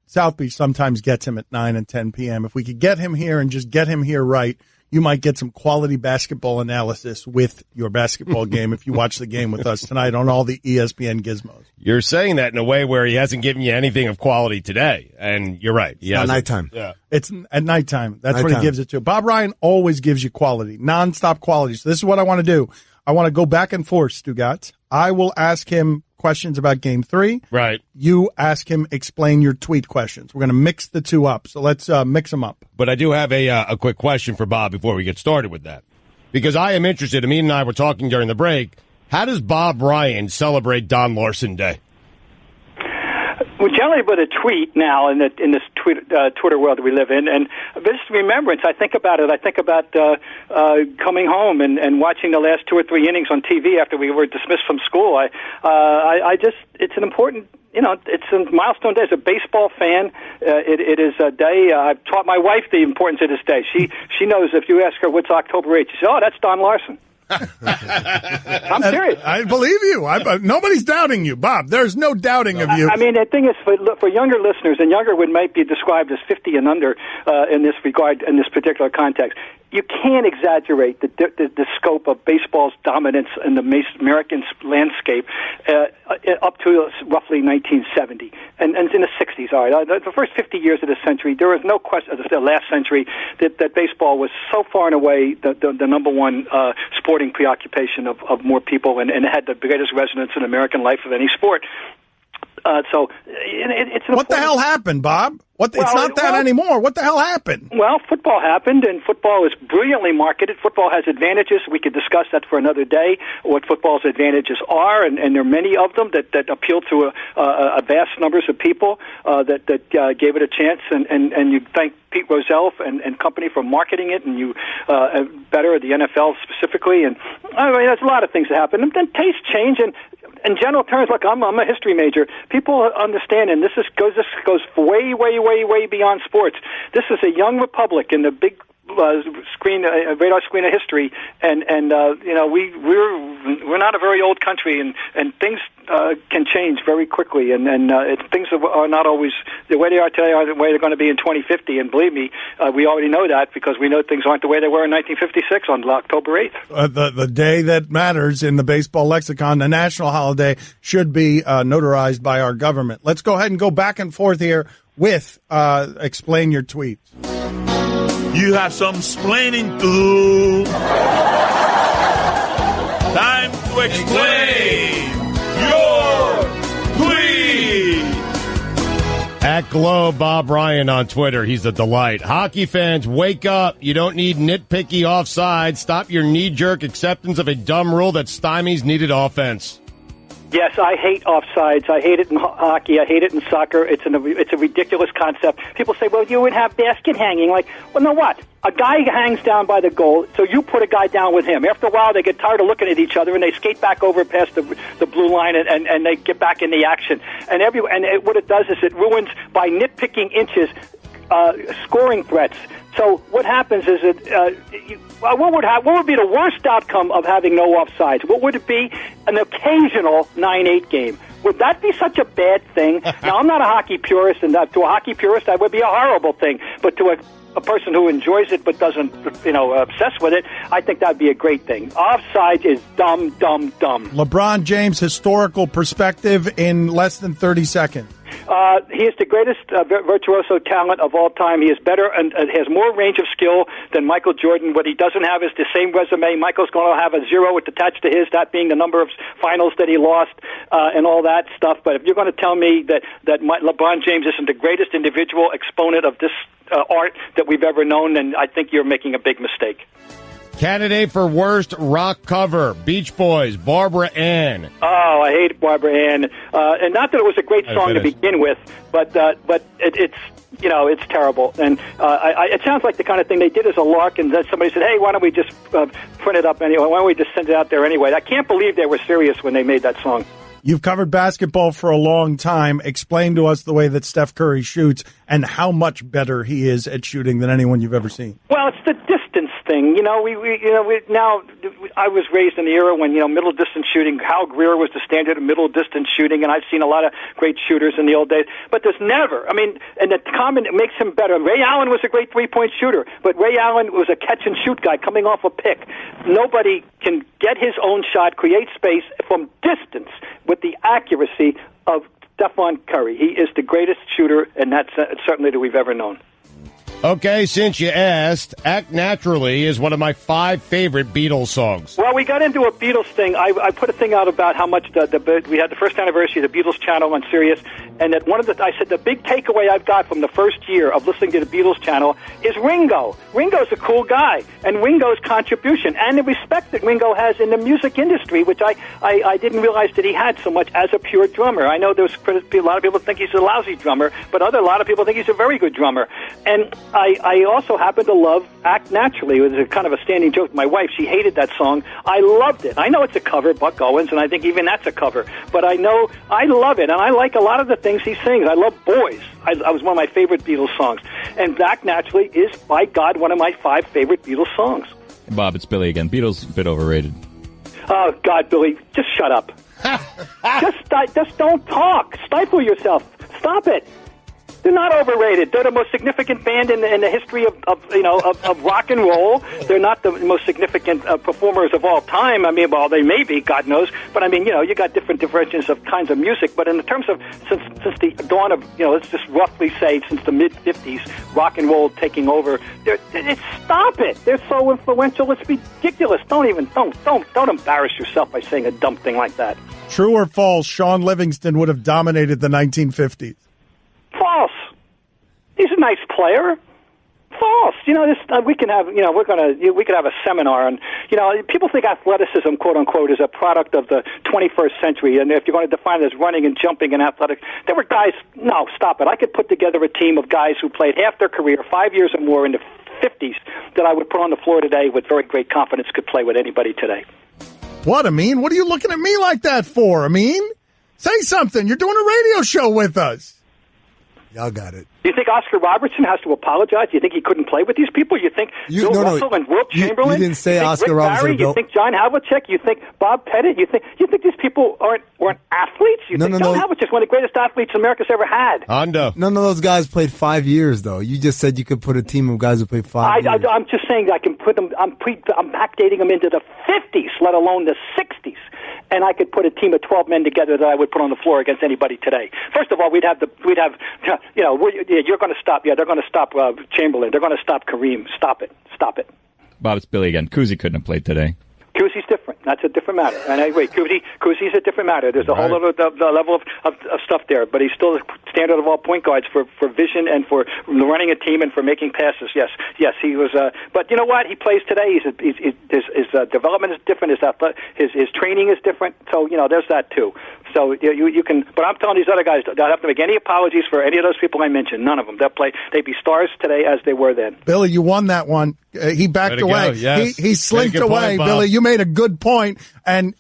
South Beach sometimes gets him at 9 and 10 p.m. If we could get him here and just get him here right, you might get some quality basketball analysis with your basketball game if you watch the game with us tonight on all the ESPN gizmos. You're saying that in a way where he hasn't given you anything of quality today, and you're right. At nighttime. Yeah. It's at nighttime. That's when he gives it to. Bob Ryan always gives you quality, nonstop quality. So this is what I want to do. I want to go back and forth, Stugotz. I will ask him questions about Game 3. Right. You ask him, explain your tweet questions. We're going to mix the two up. So let's mix them up. But I do have a quick question for Bob before we get started with that. Because I am interested. Amin and I were talking during the break. How does Bob Ryan celebrate Don Larson Day? Well, generally with a tweet now in this Twitter world that we live in, and just remembrance. I think about it. I think about coming home and watching the last 2 or 3 innings on TV after we were dismissed from school. I just, it's an important, it's a milestone day. As a baseball fan, it is a day. I've taught my wife the importance of this day. She knows if you ask her what's October 8th, she says, "Oh, that's Don Larson." I'm serious. I believe you. Nobody's doubting you, Bob. There's no doubting of you. I mean, the thing is, for younger listeners, and younger might be described as 50 and under in this regard, in this particular context. You can't exaggerate the scope of baseball's dominance in the American landscape up to roughly 1970 and in the 60s. All right, the first 50 years of the century, there was no question. The last century that baseball was so far and away the number one sporting preoccupation of more people, and it had the greatest resonance in American life of any sport. So it's what the hell happened, Bob? It's not that anymore. What the hell happened? Well, football happened, and football is brilliantly marketed. Football has advantages. We could discuss that for another day, what football's advantages are, and there are many of them that appeal to a vast numbers of people that gave it a chance. And you thank Pete Rozelle and company for marketing it, and you better the NFL specifically. And I mean, there's a lot of things that happen. And then tastes change, and in general terms, look, I'm a history major. People understand, and this goes way beyond sports. This is a young republic in the big radar screen of history, and we're not a very old country, and things can change very quickly, and things are not always the way they are today are the way they're going to be in 2050. And believe me, we already know that because we know things aren't the way they were in 1956 on October 8th. The day that matters in the baseball lexicon, the national holiday, should be notarized by our government. Let's go ahead and go back and forth here with explain your tweets. You have some explaining to do. Time to explain your tweet. At Glow Bob Ryan on Twitter. He's a delight. Hockey fans, wake up. You don't need nitpicky offside. Stop your knee-jerk acceptance of a dumb rule that stymies needed offense. Yes, I hate offsides. I hate it in hockey. I hate it in soccer. It's a ridiculous concept. People say, well, you would have basket hanging. Like, well, no what? A guy hangs down by the goal, so you put a guy down with him. After a while, they get tired of looking at each other, and they skate back over past the blue line, and they get back in the action. What it does is it ruins, by nitpicking inches, scoring threats. So what happens is what would be the worst outcome of having no offsides? What would it be? An occasional 9-8 game. Would that be such a bad thing? Now, I'm not a hockey purist, and to a hockey purist, that would be a horrible thing. But to a person who enjoys it but doesn't, obsess with it, I think that would be a great thing. Offsides is dumb. LeBron James' historical perspective in less than 30 seconds. He is the greatest virtuoso talent of all time. He is better and has more range of skill than Michael Jordan. What he doesn't have is the same resume. Michael's going to have a 0 attached to his, that being the number of finals that he lost and all that stuff. But if you're going to tell me that LeBron James isn't the greatest individual exponent of this art that we've ever known, then I think you're making a big mistake. Candidate for worst rock cover: Beach Boys, Barbara Ann. Oh, I hate Barbara Ann, and not that it was a great song to begin with, but it's it's terrible, and it sounds like the kind of thing they did as a lark, and then somebody said, "Hey, why don't we just print it up anyway? Why don't we just send it out there anyway?" I can't believe they were serious when they made that song. You've covered basketball for a long time. Explain to us the way that Steph Curry shoots and how much better he is at shooting than anyone you've ever seen. Well, it's the distance thing. I was raised in the era when, middle distance shooting, Hal Greer was the standard of middle distance shooting, and I've seen a lot of great shooters in the old days. But there's never, and the common makes him better. Ray Allen was a great three-point shooter, but Ray Allen was a catch-and-shoot guy coming off a pick. Nobody can get his own shot, create space from distance with the accuracy of Stephon Curry. He is the greatest shooter, and that's certainly that we've ever known. Okay, since you asked, Act Naturally is one of my 5 favorite Beatles songs. Well, we got into a Beatles thing. I put a thing out about how much we had the first anniversary of the Beatles channel on Sirius, and that I said the big takeaway I've got from the first year of listening to the Beatles channel is Ringo. Ringo's a cool guy, and Ringo's contribution, and the respect that Ringo has in the music industry, which I didn't realize that he had so much as a pure drummer. I know there's a lot of people think he's a lousy drummer, but a lot of people think he's a very good drummer. And I also happen to love Act Naturally. It was a kind of a standing joke. My wife, she hated that song. I loved it. I know it's a cover, Buck Owens, and I think even that's a cover. But I know I love it, and I like a lot of the things he sings. I love Boys. I was one of my favorite Beatles songs. And Act Naturally is, by God, one of my 5 favorite Beatles songs. Bob, it's Billy again. Beatles, a bit overrated. Oh, God, Billy, just shut up. just don't talk. Stifle yourself. Stop it. They're not overrated. They're the most significant band in the history of rock and roll. They're not the most significant performers of all time. I mean, well, they may be, God knows. But I mean, you got different differentiations of kinds of music. But in the terms of since the dawn of, let's just roughly say since the mid '50s, rock and roll taking over. Stop it. They're so influential. It's ridiculous. Don't embarrass yourself by saying a dumb thing like that. True or false? Sean Livingston would have dominated the 1950s. False. He's a nice player. False. We can have, we could have a seminar on, people think athleticism, quote unquote, is a product of the 21st century. And if you're going to define it as running and jumping and athletics, there were guys, no, stop it. I could put together a team of guys who played half their career, 5 years or more in the 50s, that I would put on the floor today with very great confidence could play with anybody today. What, Amin? What are you looking at me like that for, Amin? Say something. You're doing a radio show with us. Y'all got it. Do you think Oscar Robertson has to apologize? Do you think he couldn't play with these people? You think Bill Russell and Wilt Chamberlain? You didn't say Oscar Rick Robertson. Barry? You think John Havlicek? You think Bob Pettit? You think these people weren't athletes? You think John Havlicek's one of the greatest athletes America's ever had? Hondo. None of those guys played 5 years, though. You just said you could put a team of guys who played 5 years. I'm just saying I can put them. I'm backdating them into the 50s, let alone the 60s. And I could put a team of 12 men together that I would put on the floor against anybody today. First of all, you're going to stop. Yeah, they're going to stop Chamberlain. They're going to stop Kareem. Stop it. Bob, it's Billy again. Kuzi couldn't have played today. Kuzi's different. That's a different matter. And anyway, Kuzi's a different matter. There's a whole other level of stuff there. But he's still the standard of all point guards for vision and for running a team and for making passes. Yes, he was. But you know what? He plays today. His development is different. His training is different. So there's that too. So you can. But I'm telling these other guys, don't have to make any apologies for any of those people I mentioned. None of them. They'd be stars today as they were then. Billy, you won that one. He backed away. Yes. He slinked away. Point, Billy, you made a good point. And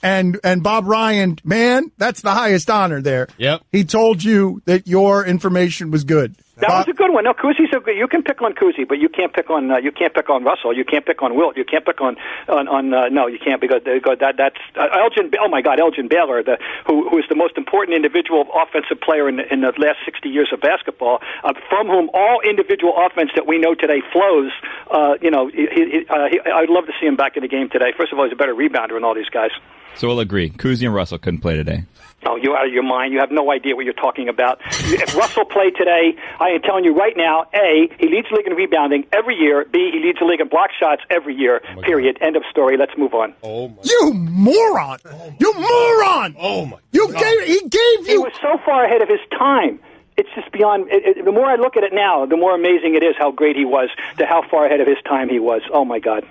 Bob Ryan, man, that's the highest honor there. Yep. He told you that your information was good. That was a good one. No, Kuzi's a good. You can pick on Kuzi, but you can't pick on Russell. You can't pick on Wilt. You can't pick on no, you can't because that's Elgin. Oh my God, Elgin Baylor, who is the most important individual offensive player in the last 60 years of basketball, from whom all individual offense that we know today flows. I'd love to see him back in the game today. First of all, he's a better rebounder than all these guys. So we'll agree. Kuzi and Russell couldn't play today. Oh, you're out of your mind. You have no idea what you're talking about. If Russell played today, I am telling you right now, A, he leads the league in rebounding every year. B, he leads the league in block shots every year. Period. End of story. Let's move on. Oh my you moron! You moron! Oh my! He gave you. He was so far ahead of his time. It's just beyond. The more I look at it now, the more amazing it is how great he was, to how far ahead of his time he was. Oh my God!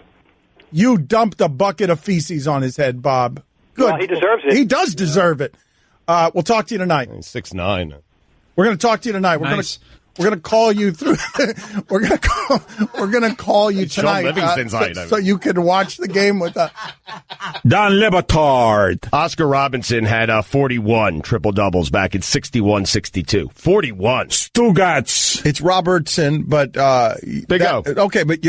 You dumped a bucket of feces on his head, Bob. Good. Well, he deserves it. He does deserve it. We'll talk to you tonight. 6'9". We're going to talk to you tonight. We're going to call you through. We're going to call you tonight. Livingston's height, so you can watch the game with us. Don Batard. Oscar Robinson had 41 triple-doubles back in 61-62. 41. Stugotz. It's Robertson, but... Big O. Okay, but...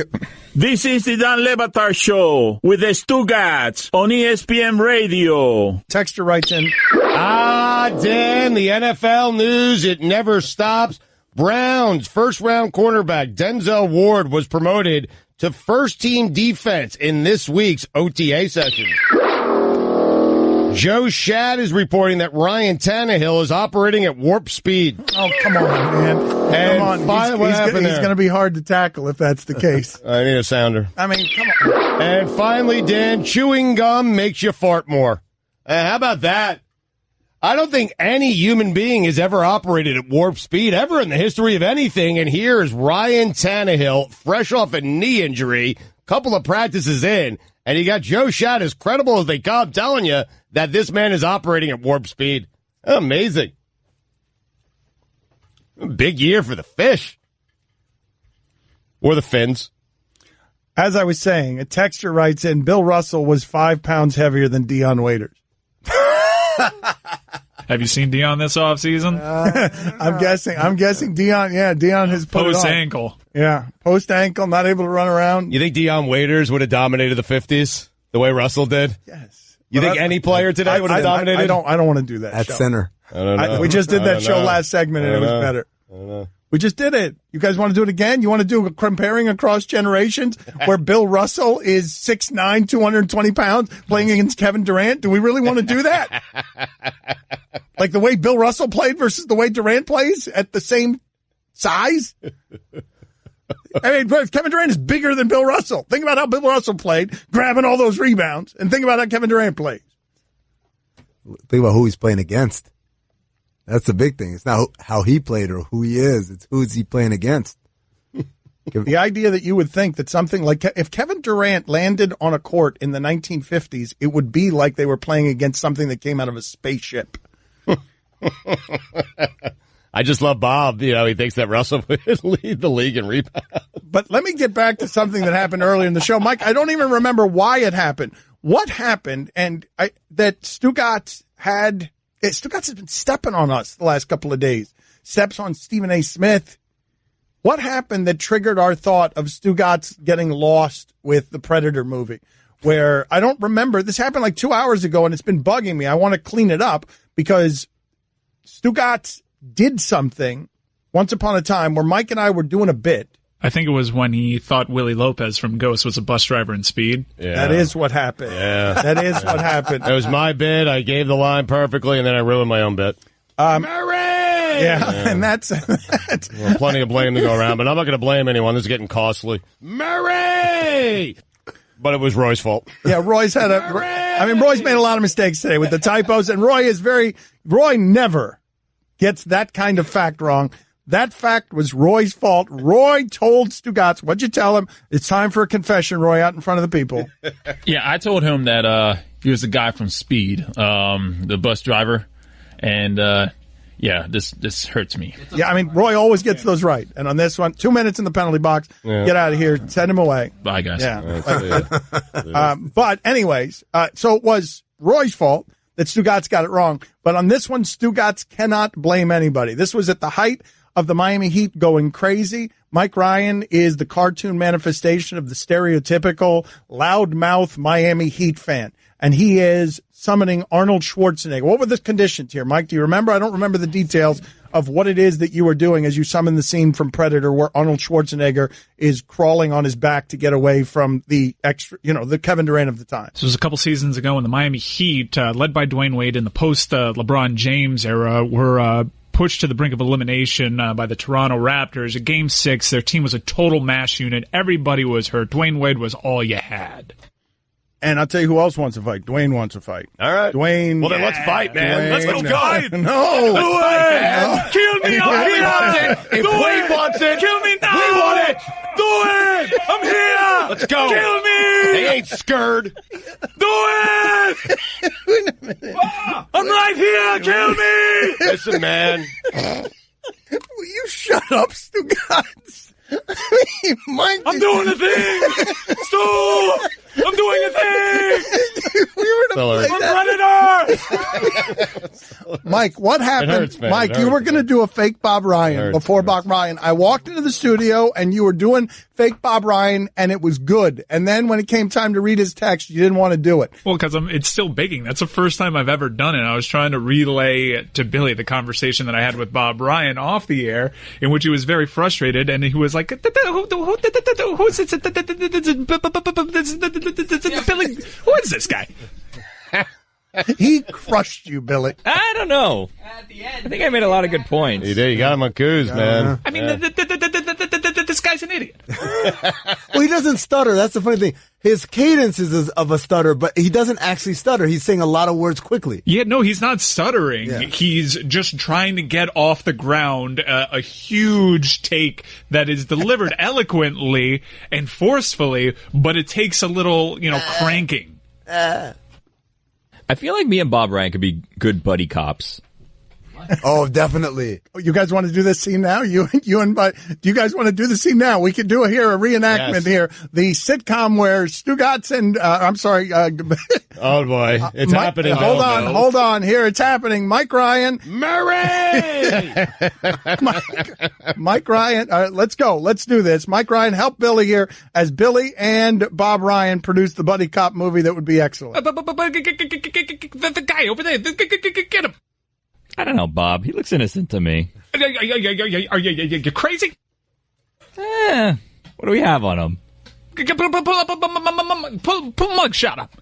This is the Don Batard Show with the Stugotz on ESPN Radio. Texter writes in... Dan, the NFL news, it never stops. Browns first-round cornerback Denzel Ward was promoted to first-team defense in this week's OTA session. Joe Shad is reporting that Ryan Tannehill is operating at warp speed. Oh, come on, man. And He's going to be hard to tackle if that's the case. I need a sounder. I mean, come on. And finally, Dan, chewing gum makes you fart more. How about that? I don't think any human being has ever operated at warp speed ever in the history of anything. And here is Ryan Tannehill, fresh off a knee injury, couple of practices in, and you got Joe Shad as credible as they come telling you that this man is operating at warp speed. Amazing. Big year for the fish. Or the fins. As I was saying, a texter writes in, Bill Russell was 5 pounds heavier than Deion Waiters. Have you seen Deion this offseason? I'm guessing Deion. Yeah, Deion has put post it on. ankle. Yeah, post ankle, not able to run around. You think Deion Waiters would have dominated the 50s the way Russell did? Yes. You think any player today would have dominated? I don't want to do that. At show. center. I don't know. We just did that show last segment and it was better. I don't know. We just did it. You guys want to do it again? You want to do a comparing across generations where Bill Russell is 6'9", 220 pounds playing against Kevin Durant? Do we really want to do that? Like the way Bill Russell played versus the way Durant plays at the same size? I mean, Kevin Durant is bigger than Bill Russell. Think about how Bill Russell played, grabbing all those rebounds, and think about how Kevin Durant plays. Think about who he's playing against. That's the big thing. It's not how he played or who he is. It's who is he playing against. The idea that you would think that something like if Kevin Durant landed on a court in the 1950s, it would be like they were playing against something that came out of a spaceship. I just love Bob. You know, he thinks that Russell would lead the league in rebounds. But let me get back to something that happened earlier in the show. Mike, I don't even remember why it happened. What happened? And that Stugotz has been stepping on us the last couple of days. Steps on Stephen A. Smith. What happened that triggered our thought of Stugotz getting lost with the Predator movie? Where I don't remember. This happened like 2 hours ago, and it's been bugging me. I want to clean it up because Stugotz did something once upon a time where Mike and I were doing a bit. I think it was when he thought Willie Lopez from Ghost was a bus driver in Speed. Yeah. That is what happened. Yeah. That is what happened. It was my bit. I gave the line perfectly, and then I ruined my own bit. Murray! Yeah, and that's well, plenty of blame to go around, but I'm not going to blame anyone. This is getting costly. Murray! But it was Roy's fault. Yeah, Roy's made a lot of mistakes today with the typos, and Roy never gets that kind of fact wrong. That fact was Roy's fault. Roy told Stugotz, what'd you tell him? It's time for a confession, Roy, out in front of the people. Yeah, I told him that he was the guy from Speed, the bus driver. And, yeah, this hurts me. Yeah, I mean, Roy always gets those right. And on this one, 2 minutes in the penalty box. Yeah. Get out of here. Send him away. Bye, guys. Yeah. But anyways, so it was Roy's fault that Stugotz got it wrong. But on this one, Stugotz cannot blame anybody. This was at the height of the Miami Heat going crazy. Mike Ryan is the cartoon manifestation of the stereotypical loudmouth Miami Heat fan. And he is summoning Arnold Schwarzenegger. What were the conditions here, Mike? Do you remember? I don't remember the details of what it is that you were doing as you summon the scene from Predator where Arnold Schwarzenegger is crawling on his back to get away from the the Kevin Durant of the time. This was a couple seasons ago when the Miami Heat, led by Dwayne Wade in the post-LeBron James era, were pushed to the brink of elimination by the Toronto Raptors. At Game 6, their team was a total mash unit. Everybody was hurt. Dwayne Wade was all you had. And I'll tell you who else wants to fight. Dwayne wants to fight. All right. Dwayne. Well, then let's fight, man. Let's go. No. Do it. Kill me. I'm here. If Wade wants it. Kill me now. We want it. Do it. I'm here. Let's go. Kill me. They ain't scared. Do it. Wait a minute. I'm right here. Kill me. Listen, man. Will you shut up, Stugotz? Mike, I'm doing a thing. Stu. I'm doing a thing. We were to play that. Predator. Mike, what happened? Hurts, Mike, you were going to do a fake Bob Ryan before Bob Ryan. I walked into the studio and you were doing fake Bob Ryan and it was good. And then when it came time to read his text, you didn't want to do it. Well, because it's still baking. That's the first time I've ever done it. I was trying to relay to Billy the conversation that I had with Bob Ryan off the air, in which he was very frustrated and he was like, who's Billy, who is this guy? He crushed you, Billy. I don't know. At the end, I think I made a lot of good points. You did. You got him on Coos, man. I mean, this guy's an idiot. Well, he doesn't stutter. That's the funny thing. His cadence is of a stutter, but he doesn't actually stutter. He's saying a lot of words quickly. Yeah, no, he's not stuttering. Yeah. He's just trying to get off the ground a huge take that is delivered eloquently and forcefully, but it takes a little, cranking. I feel like me and Bob Ryan could be good buddy cops. Oh, definitely. You guys want to do this scene now? You and do you guys want to do the scene now? We could do a reenactment here. The sitcom where Stugotz and oh boy, it's happening. Hold on. Here it's happening. Mike Ryan, Murray, Mike Ryan. Let's go. Let's do this. Mike Ryan, help Billy here as Billy and Bob Ryan produce the buddy cop movie that would be excellent. The guy over there, get him. I don't know, Bob. He looks innocent to me. Are you crazy? What do we have on him? Pull mug shot up.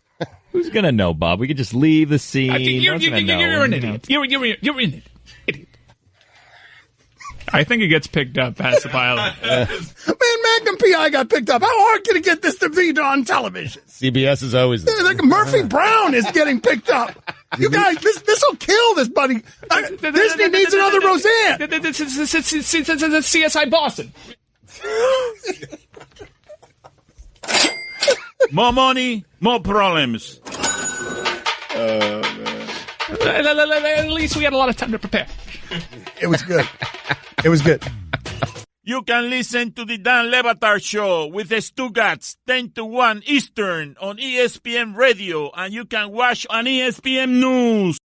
Who's gonna know, Bob? We could just leave the scene. You're an idiot. You're an idiot. I think it gets picked up past the pilot. Man, Magnum P.I. got picked up. How hard can it get this to be on television? CBS is always like Murphy Brown is getting picked up. You guys, this will kill this, buddy. Disney needs another Roseanne. CSI Boston. More money, more problems. At least we had a lot of time to prepare. It was good. It was good. You can listen to the Dan Le Batard Show with the Stugotz 10 to 1 Eastern on ESPN Radio, and you can watch on ESPN News.